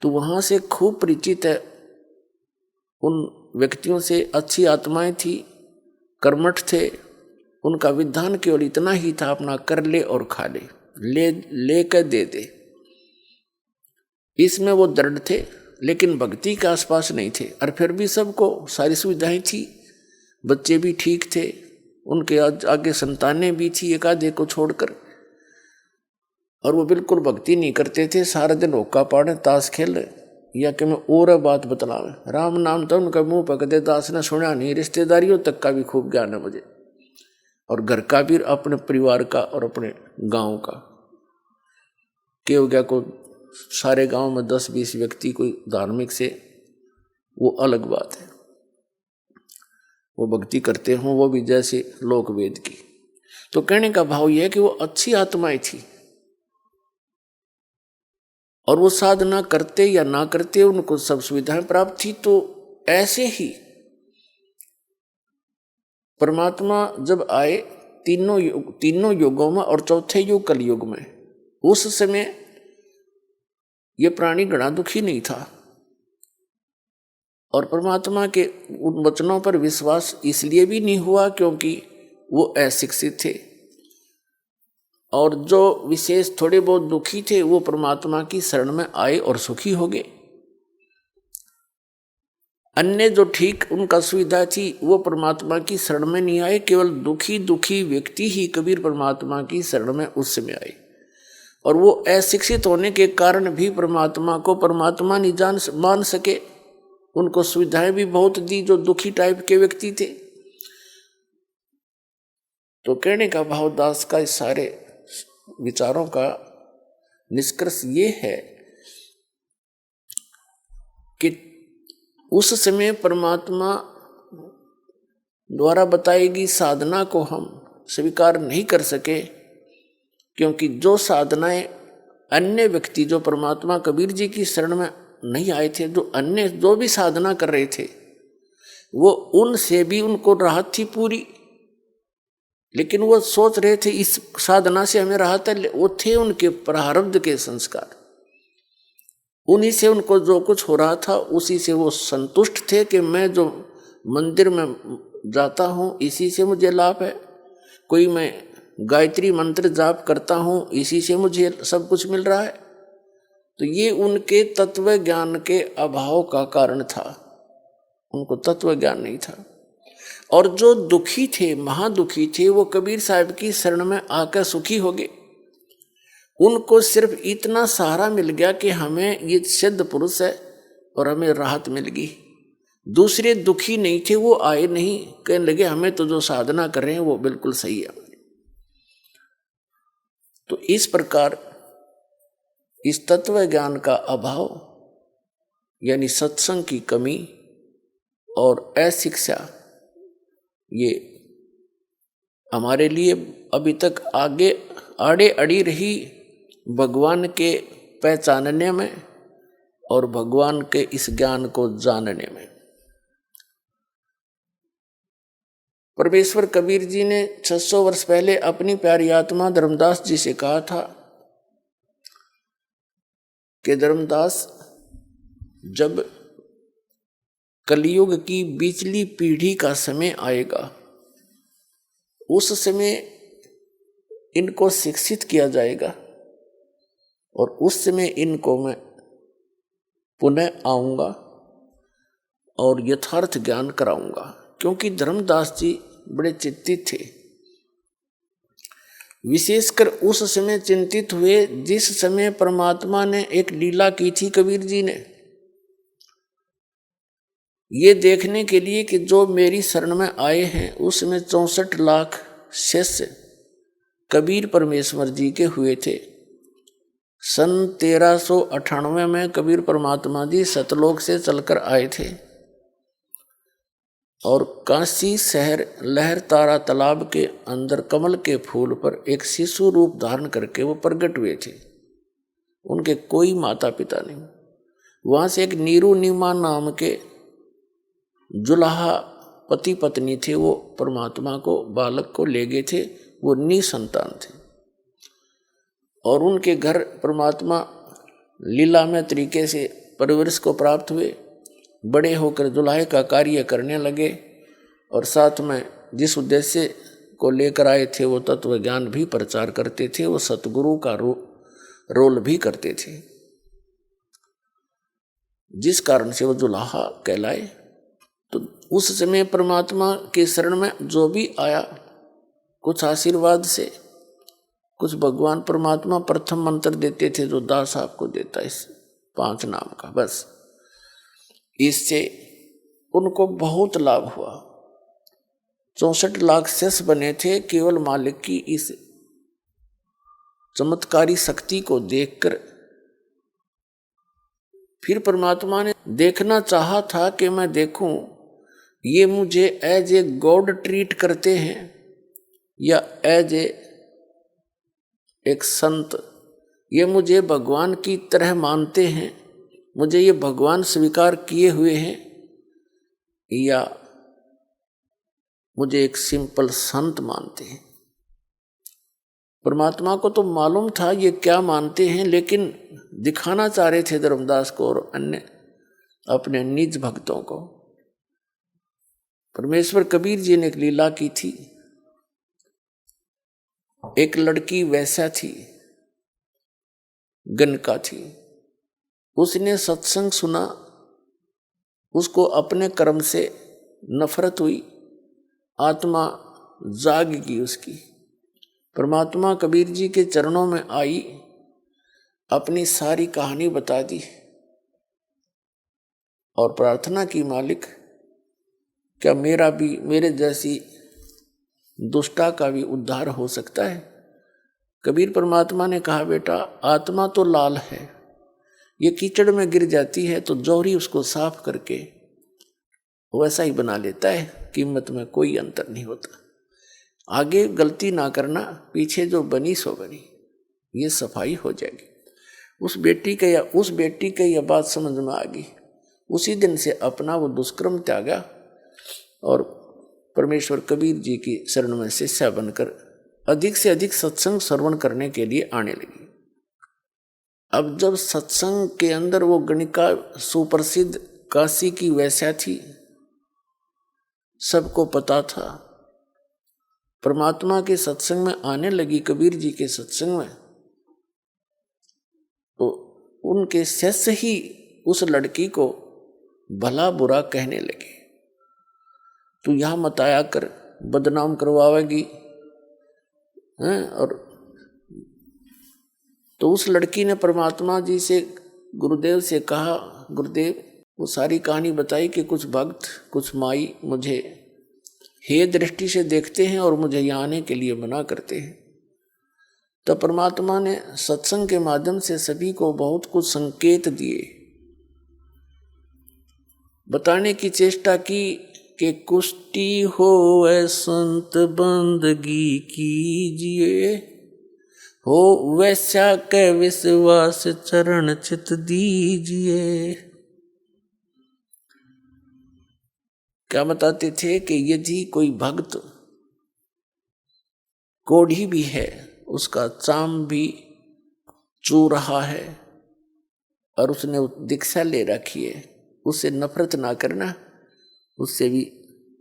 B: तो वहाँ से खूब परिचित है उन व्यक्तियों से। अच्छी आत्माएं थी, कर्मठ थे, उनका विधान केवल इतना ही था, अपना कर ले और खा ले कर दे दे। इसमें वो दृढ़ थे, लेकिन भक्ति के आसपास नहीं थे। और फिर भी सबको सारी सुविधाएं थी, बच्चे भी ठीक थे, उनके आगे संतानें भी थी एक आधे को छोड़कर, और वो बिल्कुल भक्ति नहीं करते थे। सारा दिन होका पाड़े, ताश खेल, या कि मैं और बात बतलावे। राम नाम तो उनका मुंह पकड़े, दास ने सुना नहीं। रिश्तेदारियों तक का भी खूब ज्ञान है मुझे, और घर का भी, अपने परिवार का और अपने गांव का। के हो गया को सारे गांव में 10-20 व्यक्ति कोई धार्मिक से, वो अलग बात है। वो भक्ति करते हों, वो भी जैसे लोक वेद की। तो कहने का भाव यह है कि वो अच्छी आत्माएं थी, और वो साधना करते या ना करते उनको सब सुविधाएं प्राप्त थी। तो ऐसे ही परमात्मा जब आए तीनों युगों में और चौथे युग कलयुग में, उस समय ये प्राणी घना दुखी नहीं था, और परमात्मा के उन वचनों पर विश्वास इसलिए भी नहीं हुआ क्योंकि वो अशिक्षित थे, और जो विशेष थोड़े बहुत दुखी थे वो परमात्मा की शरण में आए और सुखी हो गए। अन्य जो ठीक उनका सुविधा थी वो परमात्मा की शरण में नहीं आए। केवल दुखी व्यक्ति ही कबीर परमात्मा की शरण में उस समय आए, और वो अशिक्षित होने के कारण भी परमात्मा को परमात्मा नहीं मान सके। उनको सुविधाएं भी बहुत दी जो दुखी टाइप के व्यक्ति थे। तो कहने का भाव दास का इस सारे विचारों का निष्कर्ष ये है कि उस समय परमात्मा द्वारा बताई गई साधना को हम स्वीकार नहीं कर सके, क्योंकि जो साधनाएं अन्य व्यक्ति जो परमात्मा कबीर जी की शरण में नहीं आए थे, जो अन्य जो भी साधना कर रहे थे, वो उनसे भी उनको राहत थी पूरी, लेकिन वो सोच रहे थे इस साधना से हमें राहत है। वो थे उनके प्रारब्ध के संस्कार, उन्हीं से उनको जो कुछ हो रहा था उसी से वो संतुष्ट थे कि मैं जो मंदिर में जाता हूँ इसी से मुझे लाभ है, कोई मैं गायत्री मंत्र जाप करता हूँ इसी से मुझे सब कुछ मिल रहा है। तो ये उनके तत्व ज्ञान के अभाव का कारण था, उनको तत्व ज्ञान नहीं था। और जो दुखी थे, महादुखी थे, वो कबीर साहब की शरण में आकर सुखी हो गए। उनको सिर्फ इतना सहारा मिल गया कि हमें ये सिद्ध पुरुष है और हमें राहत मिल गई। दूसरे दुखी नहीं थे, वो आए नहीं, कहने लगे हमें तो जो साधना कर रहे हैं वो बिल्कुल सही है। तो इस प्रकार इस तत्व ज्ञान का अभाव यानी सत्संग की कमी और अशिक्षा, ये हमारे लिए अभी तक आगे आड़े अड़ी रही भगवान के पहचानने में और भगवान के इस ज्ञान को जानने में। परमेश्वर कबीर जी ने 600 वर्ष पहले अपनी प्यारी आत्मा धर्मदास जी से कहा था कि धर्मदास, जब कलयुग की बिचली पीढ़ी का समय आएगा उस समय इनको शिक्षित किया जाएगा और उस समय इनको मैं पुनः आऊंगा और यथार्थ ज्ञान कराऊंगा। क्योंकि धर्मदास जी बड़े चिंतित थे, विशेषकर उस समय चिंतित हुए जिस समय परमात्मा ने एक लीला की थी कबीर जी ने, ये देखने के लिए कि जो मेरी शरण में आए हैं उसमें 64 लाख शिष्य कबीर परमेश्वर जी के हुए थे। सन 1398 में कबीर परमात्मा जी सतलोक से चलकर आए थे और काशी शहर लहर तारा तालाब के अंदर कमल के फूल पर एक शिशु रूप धारण करके वो प्रकट हुए थे। उनके कोई माता पिता नहीं। वहां से एक नीरू नीमा नाम के जुलाहा पति पत्नी थे, वो परमात्मा को, बालक को ले गए थे। वो निसंतान थे और उनके घर परमात्मा लीलामय तरीके से परवरिश को प्राप्त हुए। बड़े होकर जुलाहे का कार्य करने लगे और साथ में जिस उद्देश्य को लेकर आए थे वो तत्व ज्ञान भी प्रचार करते थे, वो सतगुरु का रोल भी करते थे, जिस कारण से वो जुलाहा कहलाए। तो उस समय परमात्मा के शरण में जो भी आया, कुछ आशीर्वाद से, कुछ भगवान परमात्मा प्रथम मंत्र देते थे जो दास आपको देता है, इस 5 नाम का, बस इससे उनको बहुत लाभ हुआ। 64 लाख शेष बने थे केवल मालिक की इस चमत्कारी शक्ति को देखकर। फिर परमात्मा ने देखना चाहा था कि मैं देखूं ये मुझे एज ए गॉड ट्रीट करते हैं या एज एक संत, ये मुझे भगवान की तरह मानते हैं, मुझे ये भगवान स्वीकार किए हुए हैं, या मुझे एक सिंपल संत मानते हैं। परमात्मा को तो मालूम था ये क्या मानते हैं, लेकिन दिखाना चाह रहे थे धर्मदास को और अन्य अपने निज भक्तों को। परमेश्वर कबीर जी ने एक लीला की थी। एक लड़की वैसा थी, गणका थी, उसने सत्संग सुना, उसको अपने कर्म से नफरत हुई, आत्मा जाग गई उसकी। परमात्मा कबीर जी के चरणों में आई, अपनी सारी कहानी बता दी और प्रार्थना की, मालिक क्या मेरे जैसी दुष्टा का भी उद्धार हो सकता है? कबीर परमात्मा ने कहा, बेटा आत्मा तो लाल है, ये कीचड़ में गिर जाती है तो जौहरी उसको साफ करके वैसा ही बना लेता है, कीमत में कोई अंतर नहीं होता। आगे गलती ना करना, पीछे जो बनी सो बनी, ये सफाई हो जाएगी। उस बेटी के यह बात समझ में आ गई। उसी दिन से अपना वो दुष्कर्म त्यागा और परमेश्वर कबीर जी की शरण में शिष्या बनकर अधिक से अधिक सत्संग श्रवण करने के लिए आने लगी। अब जब सत्संग के अंदर वो गणिका सुप्रसिद्ध काशी की वैश्या थी, सबको पता था, परमात्मा के सत्संग में आने लगी, कबीर जी के सत्संग में, तो उनके शिष्य ही उस लड़की को भला बुरा कहने लगे। तू यहाँ मत आया कर, बदनाम करवाएगी हैं। और तो उस लड़की ने परमात्मा जी से, गुरुदेव से कहा, गुरुदेव वो सारी कहानी बताई कि कुछ भक्त, कुछ माई मुझे हे दृष्टि से देखते हैं और मुझे यहाँ आने के लिए मना करते हैं। तो परमात्मा ने सत्संग के माध्यम से सभी को बहुत कुछ संकेत दिए, बताने की चेष्टा की कि कुष्टी होवे संत बंदगी कीजिए, हो वैसा के विश्वास चरण चित दीजिए। क्या बताते थे कि यदि कोई भक्त कोढ़ी भी है, उसका चाम भी चू रहा है और उसने दीक्षा ले रखी है, उससे नफरत ना करना, उससे भी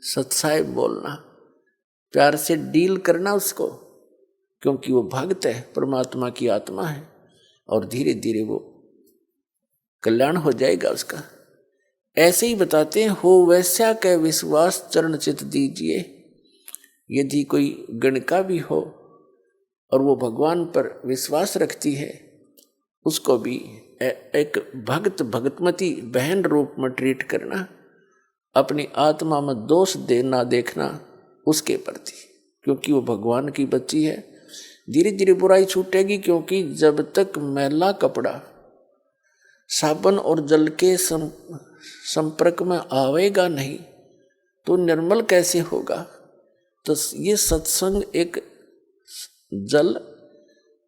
B: सत्साय बोलना, प्यार से डील करना उसको, क्योंकि वो भक्त है, परमात्मा की आत्मा है और धीरे धीरे वो कल्याण हो जाएगा उसका। ऐसे ही बताते हैं, हो वैसा के विश्वास चरण चित दीजिए। यदि कोई गणका भी हो और वो भगवान पर विश्वास रखती है, उसको भी एक भक्त भगतमती बहन रूप में ट्रीट करना, अपनी आत्मा में दोष देना देखना उसके प्रति, क्योंकि वो भगवान की बच्ची है। धीरे धीरे बुराई छूटेगी, क्योंकि जब तक मैला कपड़ा साबुन और जल के संपर्क में आवेगा नहीं तो निर्मल कैसे होगा। तो ये सत्संग एक जल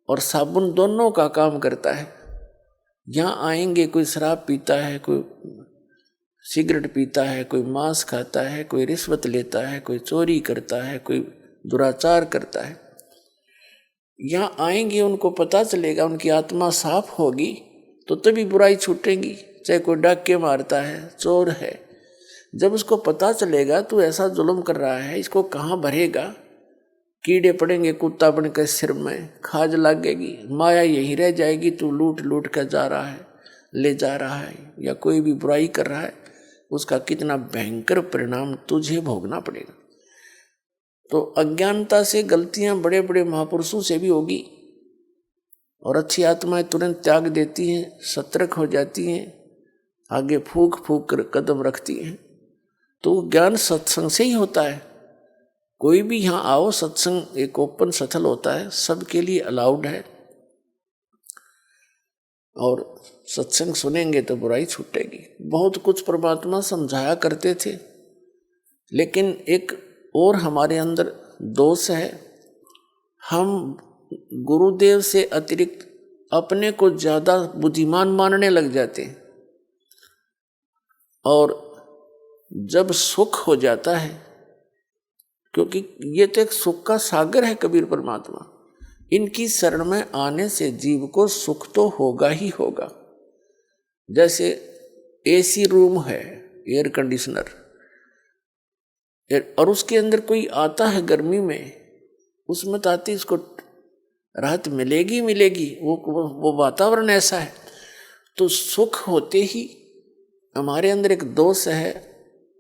B: और साबुन दोनों का काम करता है। यहाँ आएंगे, कोई शराब पीता है, कोई सिगरेट पीता है, कोई मांस खाता है, कोई रिश्वत लेता है, कोई चोरी करता है, कोई दुराचार करता है। यहाँ आएंगे, उनको पता चलेगा, उनकी आत्मा साफ होगी तो तभी बुराई छूटेगी। चाहे कोई डाके मारता है, चोर है, जब उसको पता चलेगा तू ऐसा जुल्म कर रहा है, इसको कहाँ भरेगा, कीड़े पड़ेंगे कुत्ता बनकर सिर में, खाज लगेगी, माया यही रह जाएगी, तू लूट लूट कर जा रहा है, ले जा रहा है, या कोई भी बुराई कर रहा है, उसका कितना भयंकर परिणाम तुझे भोगना पड़ेगा। तो अज्ञानता से गलतियां बड़े बड़े महापुरुषों से भी होगी, और अच्छी आत्माएं तुरंत त्याग देती हैं, सतर्क हो जाती हैं, आगे फूक फूक कर कदम रखती हैं। तो ज्ञान सत्संग से ही होता है। कोई भी यहाँ आओ, सत्संग एक ओपन सथल होता है, सबके लिए अलाउड है, और सत्संग सुनेंगे तो बुराई छूटेगी। बहुत कुछ परमात्मा समझाया करते थे, लेकिन एक और हमारे अंदर दोष है, हम गुरुदेव से अतिरिक्त अपने को ज्यादा बुद्धिमान मानने लग जाते हैं, और जब सुख हो जाता है, क्योंकि ये तो एक सुख का सागर है कबीर परमात्मा, इनकी शरण में आने से जीव को सुख तो होगा ही होगा। जैसे एसी रूम है, एयर कंडीशनर, और उसके अंदर कोई आता है गर्मी में, उसमें तो आती इसको राहत मिलेगी मिलेगी, वो वातावरण ऐसा है। तो सुख होते ही हमारे अंदर एक दोष है,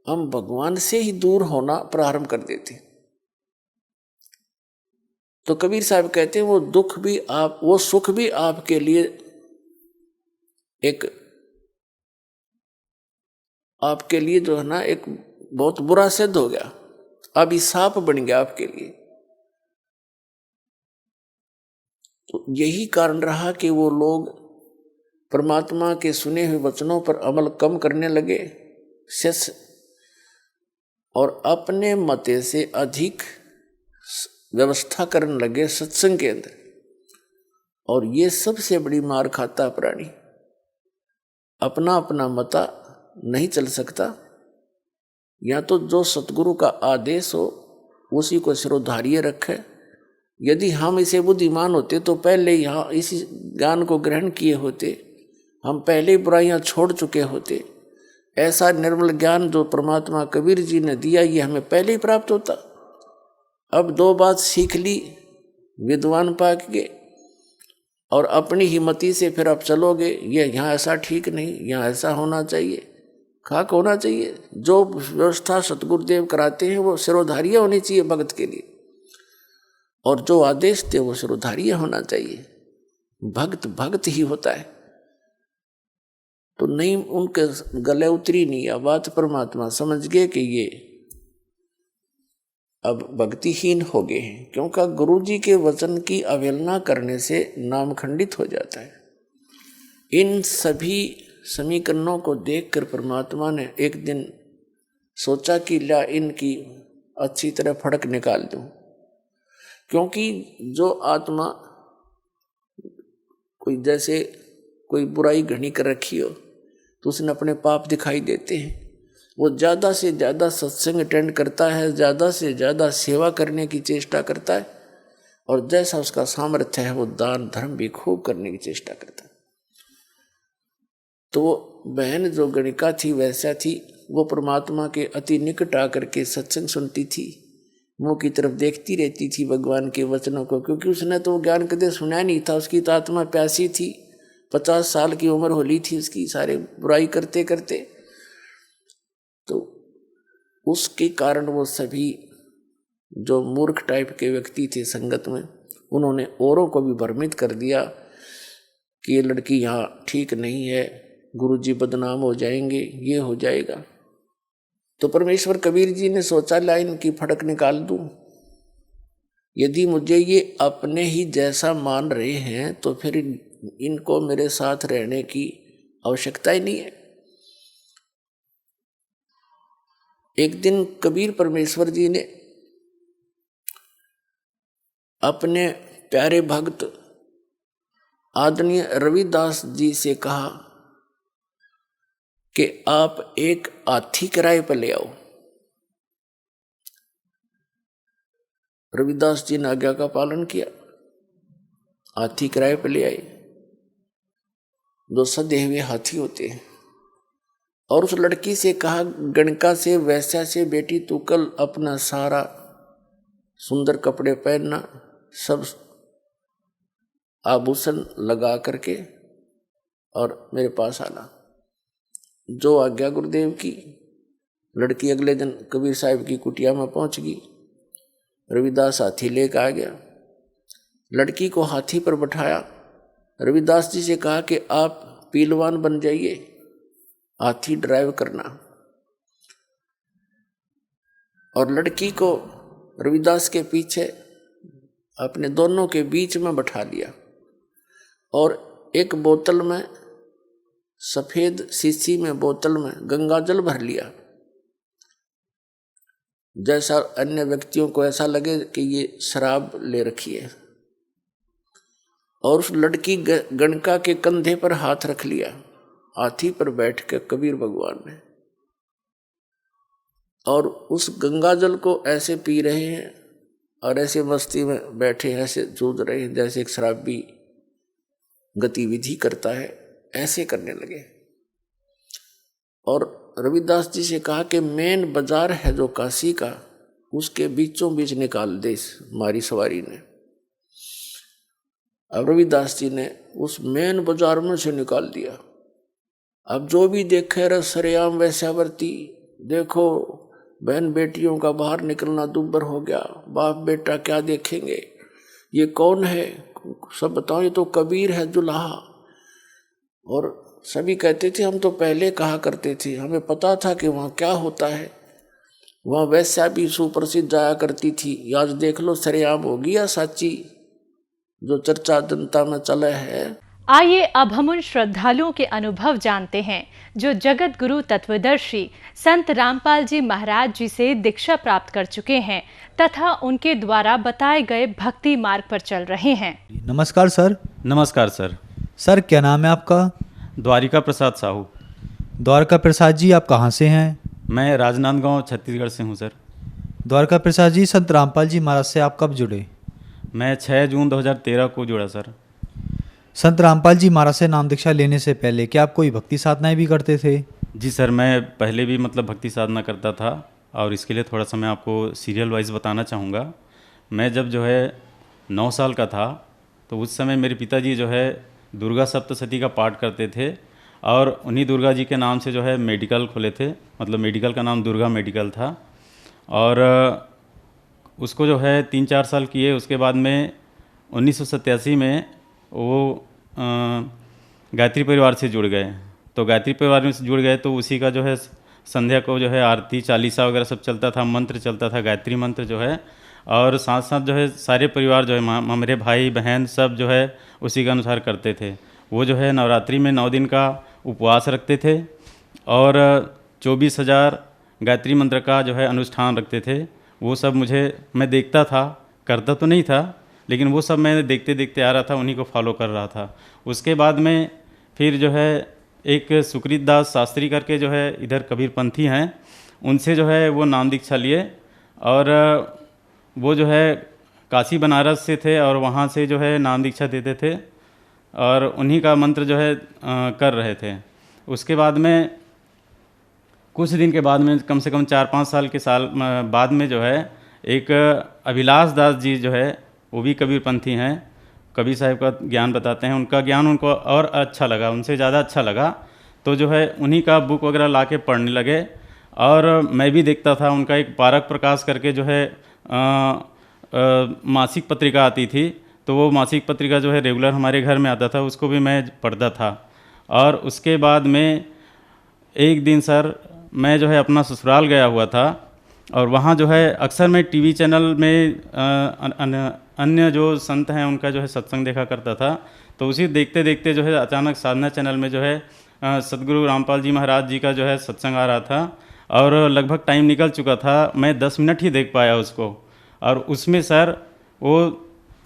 B: हम भगवान से ही दूर होना प्रारंभ कर देते। तो कबीर साहब कहते हैं वो सुख भी आपके लिए जो है ना, एक बहुत बुरा सिद्ध हो गया, अभिशाप बन गया आपके लिए। तो यही कारण रहा कि वो लोग परमात्मा के सुने हुए वचनों पर अमल कम करने लगे, और अपने मते से अधिक व्यवस्था करने लगे सत्संग के अंदर। और ये सबसे बड़ी मार खाता प्राणी, अपना अपना मता नहीं चल सकता, या तो जो सतगुरु का आदेश हो उसी को सिरोधार्य रखे। यदि हम इसे बुद्धिमान होते तो पहले यहाँ इसी ज्ञान को ग्रहण किए होते, हम पहले बुराइयां छोड़ चुके होते। ऐसा निर्मल ज्ञान जो परमात्मा कबीर जी ने दिया, ये हमें पहले ही प्राप्त होता। अब दो बात सीख ली विद्वान पाक के, और अपनी हिम्मती से फिर आप चलोगे, ये यहाँ ऐसा ठीक नहीं, यहाँ ऐसा होना चाहिए, खाक होना चाहिए। जो व्यवस्था सतगुरुदेव कराते हैं वो सिरोधार्य होनी चाहिए भगत के लिए, और जो आदेश थे वो सिरोधार्य होना चाहिए। भक्त भक्त ही होता है। तो नहीं, उनके गले उतरी नहीं यह बात, परमात्मा समझ गए कि ये अब भक्तिहीन हो गए हैं, क्योंकि गुरु जी के वचन की अवहेलना करने से नाम खंडित हो जाता है। इन सभी समीकरणों को देखकर परमात्मा ने एक दिन सोचा कि ला इनकी अच्छी तरह फड़क निकाल दूं, क्योंकि जो आत्मा कोई बुराई घनी कर रखी हो तो उसने अपने पाप दिखाई देते हैं। वो ज़्यादा से ज़्यादा सत्संग अटेंड करता है, ज़्यादा से ज़्यादा सेवा करने की चेष्टा करता है, और जैसा उसका सामर्थ्य है वो दान धर्म भी खूब करने की चेष्टा करता है। तो बहन जो गणिका थी वैसा थी, वो परमात्मा के अति निकट आकर के सत्संग सुनती थी, मुँह की तरफ देखती रहती थी भगवान के वचनों को, क्योंकि उसने तो ज्ञान कदे सुना नहीं था। उसकी तो आत्मा प्यासी थी, 50 साल की उम्र होली थी उसकी, सारे बुराई करते करते। तो उसके कारण वो सभी जो मूर्ख टाइप के व्यक्ति थे संगत में, उन्होंने औरों को भी भ्रमित कर दिया कि ये लड़की यहाँ ठीक नहीं है, गुरुजी बदनाम हो जाएंगे, ये हो जाएगा। तो परमेश्वर कबीर जी ने सोचा लाइन की फटक निकाल दूं। यदि मुझे ये अपने ही जैसा मान रहे हैं तो फिर इनको मेरे साथ रहने की आवश्यकता ही नहीं है। एक दिन कबीर परमेश्वर जी ने अपने प्यारे भक्त आदरणीय रविदास जी से कहा कि आप एक हाथी किराए पर ले आओ। रविदास जी ने आज्ञा का पालन किया, हाथी किराए पर ले आए, जो सधे हुए हाथी होते हैं। और उस लड़की से कहा, गणका से वैश्या से बेटी तू कल अपना सारा सुंदर कपड़े पहनना, सब आभूषण लगा करके और मेरे पास आना। जो आज्ञा गुरुदेव की। लड़की अगले दिन कबीर साहब की कुटिया में पहुंच गई। रविदास हाथी लेकर आ गया, लड़की को हाथी पर बैठाया। रविदास जी से कहा कि आप पहलवान बन जाइए, हाथी ड्राइव करना। और लड़की को रविदास के पीछे अपने दोनों के बीच में बैठा लिया और एक बोतल में, सफेद शीशी में बोतल में गंगा जल भर लिया, जैसा अन्य व्यक्तियों को ऐसा लगे कि ये शराब ले रखी है। और उस लड़की गणका के कंधे पर हाथ रख लिया, हाथी पर बैठ के कबीर भगवान ने, और उस गंगा जल को ऐसे पी रहे हैं और ऐसे मस्ती में बैठे, ऐसे जूझ रहे हैं जैसे एक शराबी गतिविधि करता है, ऐसे करने लगे। और रविदास जी से कहा कि मेन बाजार है जो काशी का, उसके बीचों बीच निकाल दे हमारी सवारी ने। अब रविदास जी ने उस मेन बाजार में से निकाल दिया। अब जो भी देखे रहे सरेआम वैश्यावर्ती, देखो बहन बेटियों का बाहर निकलना दुब्बर हो गया, बाप बेटा क्या देखेंगे, ये कौन है, सब बताओ, ये तो कबीर है दुल्हा। और सभी कहते थे हम तो पहले कहा करते थे, हमें पता था कि वहाँ क्या होता है, वहाँ वैश्या भी सुप्रसिद्ध जाया करती थी। आज देख लो सरेआम होगी या साची जो चर्चा जनता में चला है।
C: आइए अब हम उन श्रद्धालुओं के अनुभव जानते हैं जो जगत गुरु तत्वदर्शी संत रामपाल जी महाराज जी से दीक्षा प्राप्त कर चुके हैं तथा उनके द्वारा बताए गए भक्ति मार्ग पर चल रहे हैं।
D: नमस्कार सर।
E: नमस्कार सर।
D: सर क्या नाम है आपका?
E: द्वारिका प्रसाद साहू।
D: द्वारका प्रसाद जी आप कहाँ से हैं?
E: मैं राजनांदगांव छत्तीसगढ़ से हूँ सर।
D: द्वारका प्रसाद जी, संत रामपाल जी महाराज से आप कब जुड़े?
E: मैं 6 जून 2013 को जुड़ा सर।
D: संत रामपाल जी महाराज से नाम दीक्षा लेने से पहले क्या आप कोई भक्ति साधनाएं भी करते थे?
E: जी सर, मैं पहले भी भक्ति साधना करता था और इसके लिए थोड़ा सा मैं आपको सीरियल वाइज बताना चाहूँगा। मैं जब 9 साल का था तो उस समय मेरे पिताजी दुर्गा सप्तशती का पाठ करते थे और उन्हीं दुर्गा जी के नाम से मेडिकल खोले थे। मेडिकल का नाम दुर्गा मेडिकल था और उसको 3-4 साल किए। उसके बाद में 1987 में वो गायत्री परिवार से जुड़ गए। तो गायत्री परिवार में से जुड़ गए तो उसी का संध्या को आरती चालीसा वगैरह सब चलता था, मंत्र चलता था, गायत्री मंत्र और साथ साथ सारे परिवार मेरे भाई बहन सब उसी के अनुसार करते थे। वो नवरात्रि में 9 दिन का उपवास रखते थे और 24,000 गायत्री मंत्र का अनुष्ठान रखते थे। वो सब मैं देखता था, करता तो नहीं था, लेकिन वो सब मैं देखते देखते आ रहा था, उन्हीं को फॉलो कर रहा था। उसके बाद में फिर एक सुकृत दास शास्त्री करके इधर कबीरपंथी हैं, उनसे वो नाम दीक्षा लिए और वो काशी बनारस से थे और वहाँ से नाम दीक्षा देते थे और उन्हीं का मंत्र कर रहे थे। उसके बाद में कुछ दिन के बाद में कम से कम 4-5 साल के बाद में एक अभिलाष दास जी वो भी कबीरपंथी हैं, कबीर साहब का ज्ञान बताते हैं। उनका ज्ञान उनको और अच्छा लगा, उनसे ज़्यादा अच्छा लगा, तो उन्हीं का बुक वगैरह ला के पढ़ने लगे। और मैं भी देखता था, उनका एक पारक प्रकाश करके मासिक पत्रिका आती थी, तो वो मासिक पत्रिका रेगुलर हमारे घर में आता था, उसको भी मैं पढ़ता था। और उसके बाद में एक दिन सर मैं अपना ससुराल गया हुआ था और वहाँ अक्सर मैं टीवी चैनल में अन्य जो संत हैं उनका सत्संग देखा करता था। तो उसी देखते देखते अचानक साधना चैनल में सदगुरु रामपाल जी महाराज जी का सत्संग आ रहा था और लगभग टाइम निकल चुका था, मैं 10 मिनट ही देख पाया उसको। और उसमें सर वो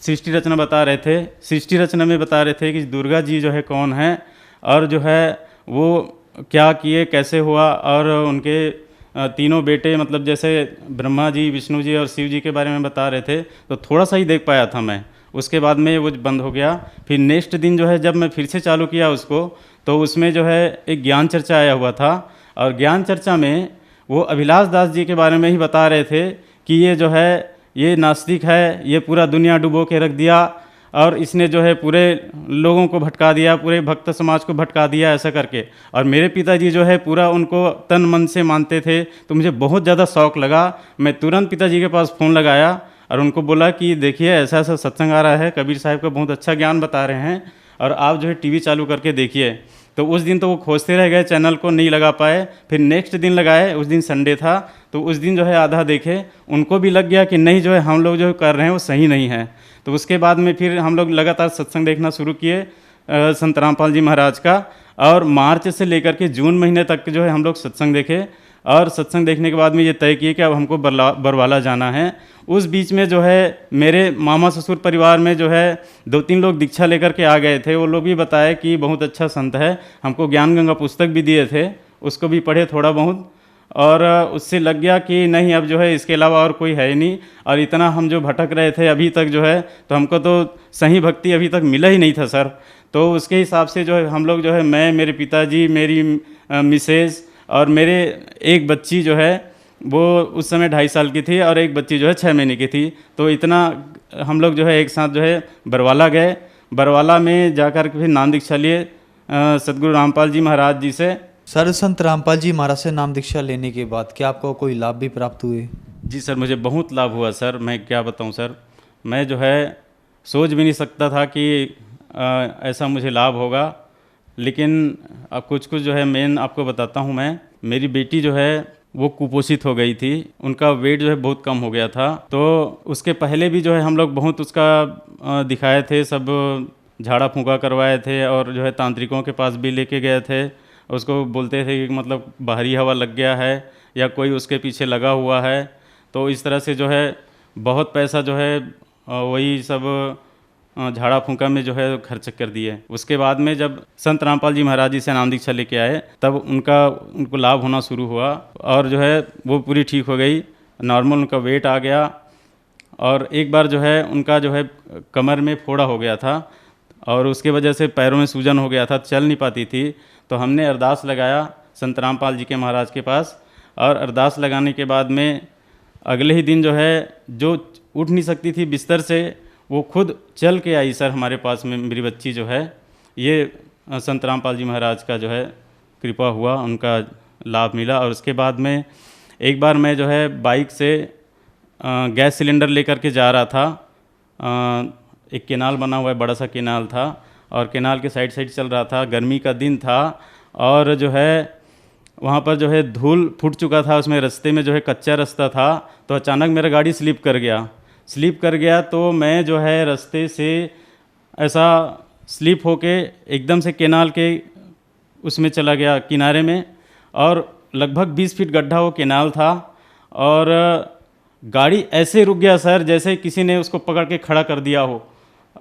E: सृष्टि रचना बता रहे थे। सृष्टि रचना में बता रहे थे कि दुर्गा जी जो है कौन है और जो है वो क्या किए, कैसे हुआ, और उनके तीनों बेटे मतलब जैसे ब्रह्मा जी, विष्णु जी और शिव जी के बारे में बता रहे थे। तो थोड़ा सा ही देख पाया था मैं, उसके बाद में वो बंद हो गया। फिर नेक्स्ट दिन जो है जब मैं फिर से चालू किया उसको, तो उसमें जो है एक ज्ञान चर्चा आया हुआ था, और ज्ञान चर्चा में वो अभिलाष दास जी के बारे में ही बता रहे थे कि ये जो है ये नास्तिक है, ये पूरा दुनिया डुबो के रख दिया और इसने जो है पूरे लोगों को भटका दिया, पूरे भक्त समाज को भटका दिया, ऐसा करके। और मेरे पिताजी जो है पूरा उनको तन मन से मानते थे, तो मुझे बहुत ज़्यादा शौक़ लगा। मैं तुरंत पिताजी के पास फ़ोन लगाया और उनको बोला कि देखिए ऐसा ऐसा सत्संग आ रहा है, कबीर साहब का बहुत अच्छा ज्ञान बता रहे हैं और आप जो है टीवी चालू करके देखिए। तो उस दिन तो वो खोजते रह गए, चैनल को नहीं लगा पाए। फिर नेक्स्ट दिन लगाए, उस दिन संडे था, तो उस दिन जो है आधा देखे, उनको भी लग गया कि नहीं जो है हम लोग जो कर रहे हैं वो सही नहीं है। तो उसके बाद में फिर हम लोग लगातार सत्संग देखना शुरू किए संत रामपाल जी महाराज का, और मार्च से लेकर के जून महीने तक जो है हम लोग सत्संग देखे। और सत्संग देखने के बाद में ये तय किए कि अब हमको बरवाला जाना है। उस बीच में जो है मेरे मामा ससुर परिवार में जो है 2-3 लोग दीक्षा लेकर के आ गए थे। वो लोग भी बताए कि बहुत अच्छा संत है, हमको ज्ञान गंगा पुस्तक भी दिए थे, उसको भी पढ़े थोड़ा बहुत, और उससे लग गया कि नहीं अब जो है इसके अलावा और कोई है ही नहीं। और इतना हम जो भटक रहे थे अभी तक जो है, तो हमको तो सही भक्ति अभी तक मिला ही नहीं था सर। तो उसके हिसाब से जो है हम लोग जो है, मैं, मेरे पिताजी, मेरी मिसेज और मेरे एक बच्ची जो है वो उस समय 2.5 साल की थी, और एक बच्ची जो है 6 महीने की थी। तो इतना हम लोग जो है एक साथ जो है बरवाला गए। बरवाला में जाकर के फिर नाम दीक्षा लिए सदगुरु रामपाल जी महाराज जी से।
D: सर, संत रामपाल जी महाराज से नाम दीक्षा लेने के बाद क्या आपको कोई लाभ भी प्राप्त हुए?
E: जी सर, मुझे बहुत लाभ हुआ सर। मैं क्या बताऊं सर, मैं जो है सोच भी नहीं सकता था कि ऐसा मुझे लाभ होगा। लेकिन अब कुछ जो है मेन आपको बताता हूं मैं। मेरी बेटी जो है वो कुपोषित हो गई थी, उनका वेट जो है बहुत कम हो गया था। तो उसके पहले भी जो है हम लोग बहुत उसका दिखाए थे, सब झाड़ा फूंका करवाए थे, और जो है तांत्रिकों के पास भी लेके गए थे। उसको बोलते थे कि मतलब बाहरी हवा लग गया है या कोई उसके पीछे लगा हुआ है। तो इस तरह से जो है बहुत पैसा जो है वही सब झाड़ा फूंका में जो है खर्च कर दिए। उसके बाद में जब संत रामपाल जी महाराज जी से नाम दीक्षा लेके आए, तब उनको लाभ होना शुरू हुआ, और जो है वो पूरी ठीक हो गई, नॉर्मल उनका वेट आ गया। और एक बार जो है उनका जो है कमर में फोड़ा हो गया था, और उसके वजह से पैरों में सूजन हो गया था, चल नहीं पाती थी। तो हमने अरदास लगाया संत रामपाल जी के महाराज के पास, और अरदास लगाने के बाद में अगले ही दिन जो है जो उठ नहीं सकती थी बिस्तर से, वो खुद चल के आई सर हमारे पास में, मेरी बच्ची जो है। ये संत रामपाल जी महाराज का जो है कृपा हुआ, उनका लाभ मिला। और उसके बाद में एक बार मैं जो है बाइक से गैस सिलेंडर लेकर के जा रहा था। एक केनाल बना हुआ है, बड़ा सा केनाल था, और केनाल के साइड चल रहा था। गर्मी का दिन था, और जो है वहाँ पर जो है धूल फूट चुका था, उसमें रास्ते में जो है कच्चा रास्ता था। तो अचानक मेरा गाड़ी स्लिप कर गया। तो मैं जो है रास्ते से ऐसा स्लिप होके एकदम से केनाल के उसमें चला गया किनारे में, और लगभग 20 फीट गड्ढा वो केनाल था, और गाड़ी ऐसे रुक गया सर जैसे किसी ने उसको पकड़ के खड़ा कर दिया हो।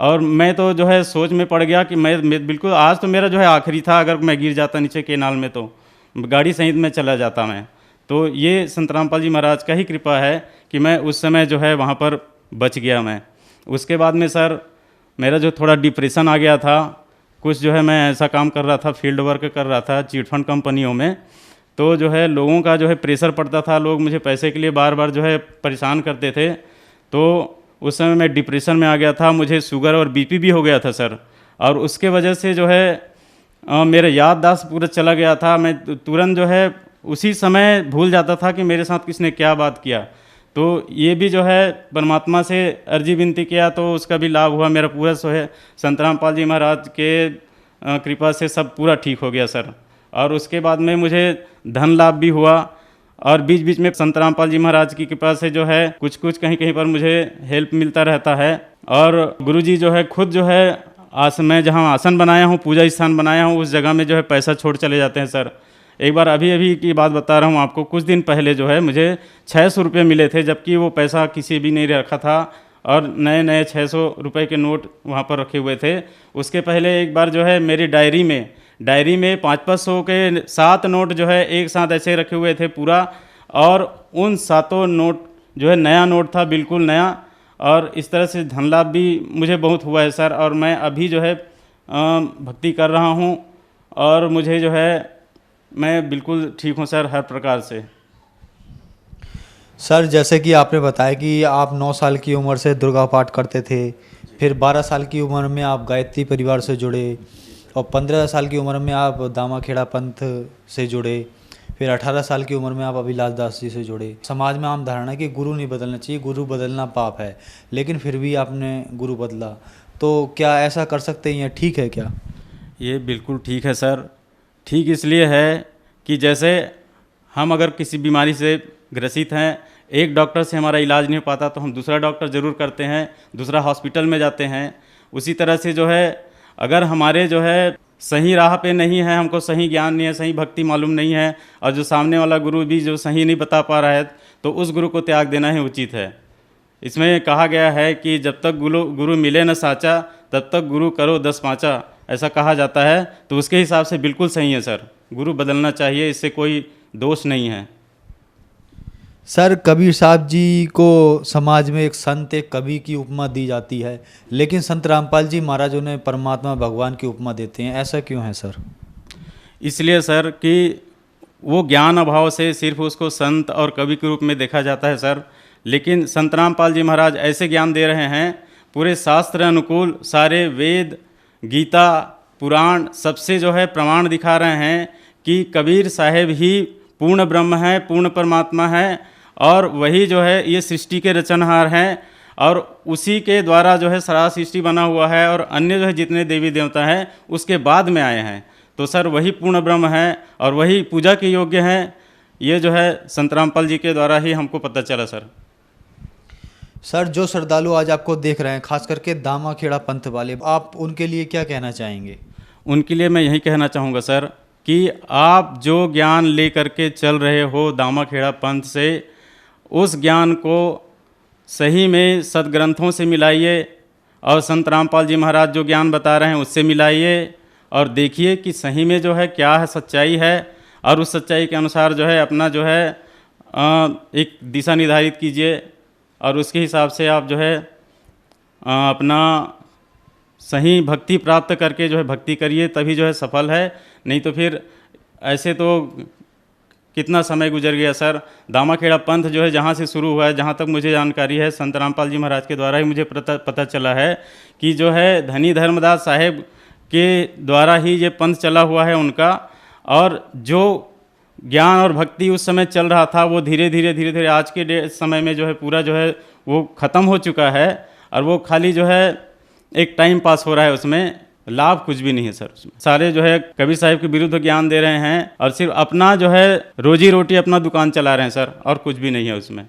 E: और मैं तो जो है सोच में पड़ गया कि मैं बिल्कुल आज तो मेरा जो है आखिरी था, अगर मैं गिर जाता नीचे केनाल में तो गाड़ी सहित में चला जाता मैं। तो ये संत रामपाल जी महाराज का ही कृपा है कि मैं उस समय जो है वहाँ पर बच गया मैं। उसके बाद में सर मेरा जो थोड़ा डिप्रेशन आ गया था, कुछ जो है मैं ऐसा काम कर रहा था, फील्ड वर्क कर रहा था चिट फंड कंपनियों में। तो जो है लोगों का जो है प्रेशर पड़ता था, लोग मुझे पैसे के लिए बार बार जो है परेशान करते थे। तो उस समय मैं डिप्रेशन में आ गया था, मुझे शुगर और बीपी भी हो गया था सर। और उसके वजह से जो है मेरा याददाश्त पूरा चला गया था। मैं तुरंत जो है उसी समय भूल जाता था कि मेरे साथ किसने क्या बात किया। तो ये भी जो है परमात्मा से अर्जी विनती किया, तो उसका भी लाभ हुआ। मेरा पूरा जो है संत रामपाल जी महाराज के कृपा से सब पूरा ठीक हो गया सर। और उसके बाद में मुझे धन लाभ भी हुआ, और बीच बीच में संत रामपाल जी महाराज की कृपा से जो है कुछ कहीं कहीं पर मुझे हेल्प मिलता रहता है। और गुरुजी जो है खुद जो है मैं जहाँ आसन बनाया हूँ, पूजा स्थान बनाया हूँ, उस जगह में जो है पैसा छोड़ चले जाते हैं सर। एक बार अभी की बात बता रहा हूँ आपको, कुछ दिन पहले जो है मुझे 600 रुपये मिले थे, जबकि वो पैसा किसी भी नहीं रखा था। और नए नए 600 रुपए के नोट वहाँ पर रखे हुए थे। उसके पहले एक बार जो है मेरी डायरी में 500 के 7 नोट जो है एक साथ ऐसे रखे हुए थे पूरा, और उन 7 नोट जो है नया नोट था, बिल्कुल नया। और इस तरह से धन लाभ भी मुझे बहुत हुआ है सर। और मैं अभी जो है भक्ति कर रहा हूँ और मुझे जो है मैं बिल्कुल ठीक हूँ सर हर प्रकार से।
D: सर जैसे कि आपने बताया कि आप 9 साल की उम्र से दुर्गा पाठ करते थे, फिर 12 साल की उम्र में आप गायत्री परिवार से जुड़े, और 15 साल की उम्र में आप दामाखेड़ा पंथ से जुड़े, फिर 18 साल की उम्र में आप अभिलाष दास जी से जुड़े। समाज में आम धारणा है कि गुरु नहीं बदलना चाहिए, गुरु बदलना पाप है, लेकिन फिर भी आपने गुरु बदला, तो क्या ऐसा कर सकते हैं, या ठीक है क्या?
E: ये बिल्कुल ठीक है सर। ठीक इसलिए है कि जैसे हम अगर किसी बीमारी से ग्रसित हैं, एक डॉक्टर से हमारा इलाज नहीं हो पाता तो हम दूसरा डॉक्टर ज़रूर करते हैं, दूसरा हॉस्पिटल में जाते हैं। उसी तरह से जो है अगर हमारे जो है सही राह पे नहीं है, हमको सही ज्ञान नहीं है, सही भक्ति मालूम नहीं है, और जो सामने वाला गुरु भी जो सही नहीं बता पा रहा है, तो उस गुरु को त्याग देना ही उचित है। इसमें कहा गया है कि जब तक गुरु मिले न साचा, तब तक गुरु करो 10 पाँचा, ऐसा कहा जाता है। तो उसके हिसाब से बिल्कुल सही है सर, गुरु बदलना चाहिए, इससे कोई दोष नहीं है।
D: सर कबीर साहब जी को समाज में एक संत, एक कवि की उपमा दी जाती है, लेकिन संत रामपाल जी महाराज उन्हें परमात्मा भगवान की उपमा देते हैं, ऐसा क्यों है सर?
E: इसलिए सर कि वो ज्ञान अभाव से सिर्फ उसको संत और कवि के रूप में देखा जाता है सर। लेकिन संत रामपाल जी महाराज ऐसे ज्ञान दे रहे हैं, पूरे शास्त्र अनुकूल, सारे वेद, गीता, पुराण सबसे जो है प्रमाण दिखा रहे हैं कि कबीर साहेब ही पूर्ण ब्रह्म है, पूर्ण परमात्मा है, और वही जो है ये सृष्टि के रचनहार हैं, और उसी के द्वारा जो है सारा सृष्टि बना हुआ है, और अन्य जो है जितने देवी देवता हैं उसके बाद में आए हैं। तो सर वही पूर्ण ब्रह्म है और वही पूजा के योग्य हैं। ये जो है संत रामपाल जी के द्वारा ही हमको पता चला सर।
D: सर जो श्रद्धालु आज आपको देख रहे हैं, खास करके दामाखेड़ा पंथ वाले, आप उनके लिए क्या कहना चाहेंगे?
E: उनके लिए मैं यही कहना चाहूँगा सर कि आप जो ज्ञान लेकर के चल रहे हो दामाखेड़ा पंथ से, उस ज्ञान को सही में सदग्रंथों से मिलाइए, और संत रामपाल जी महाराज जो ज्ञान बता रहे हैं उससे मिलाइए, और देखिए कि सही में जो है क्या है, सच्चाई है, और उस सच्चाई के अनुसार जो है अपना जो है एक दिशा निर्धारित कीजिए, और उसके हिसाब से आप जो है अपना सही भक्ति प्राप्त करके जो है भक्ति करिए, तभी जो है सफल है। नहीं तो फिर ऐसे तो कितना समय गुजर गया सर। दामाखेड़ा पंथ जो है जहाँ से शुरू हुआ है, जहाँ तक मुझे जानकारी है, संत रामपाल जी महाराज के द्वारा ही मुझे पता चला है कि जो है धनी धर्मदास साहेब के द्वारा ही ये पंथ चला हुआ है उनका। और जो ज्ञान और भक्ति उस समय चल रहा था वो धीरे धीरे आज के समय में जो है पूरा जो है वो ख़त्म हो चुका है, और वो खाली जो है एक टाइम पास हो रहा है, उसमें लाभ कुछ भी नहीं है सर। उसमें सारे जो है कबीर साहिब के विरुद्ध ज्ञान दे रहे हैं, और सिर्फ अपना जो है रोजी रोटी अपना दुकान चला रहे हैं सर, और कुछ भी नहीं है उसमें।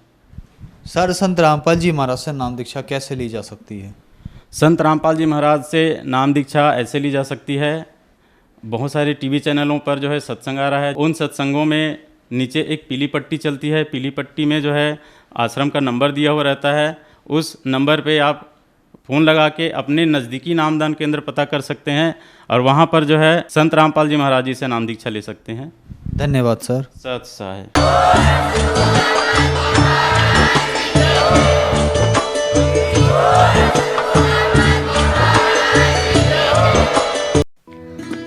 D: सर संत रामपाल जी महाराज से नाम दीक्षा कैसे ली जा सकती है?
E: संत रामपाल जी महाराज से नाम दीक्षा ऐसे ली जा सकती है, बहुत सारे टीवी चैनलों पर जो है सत्संग आ रहा है, उन सत्संगों में नीचे एक पीली पट्टी चलती है, पीली पट्टी में जो है आश्रम का नंबर दिया हुआ रहता है। उस नंबर पे आप फ़ोन लगा के अपने नज़दीकी नामदान केंद्र पता कर सकते हैं, और वहाँ पर जो है संत रामपाल जी महाराज जी से नाम दीक्षा ले सकते हैं।
D: धन्यवाद सर।
E: सत साहेब।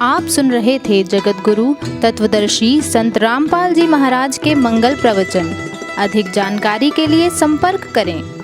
F: आप सुन रहे थे जगत गुरु तत्वदर्शी संत रामपाल जी महाराज के मंगल प्रवचन। अधिक जानकारी के लिए संपर्क करें।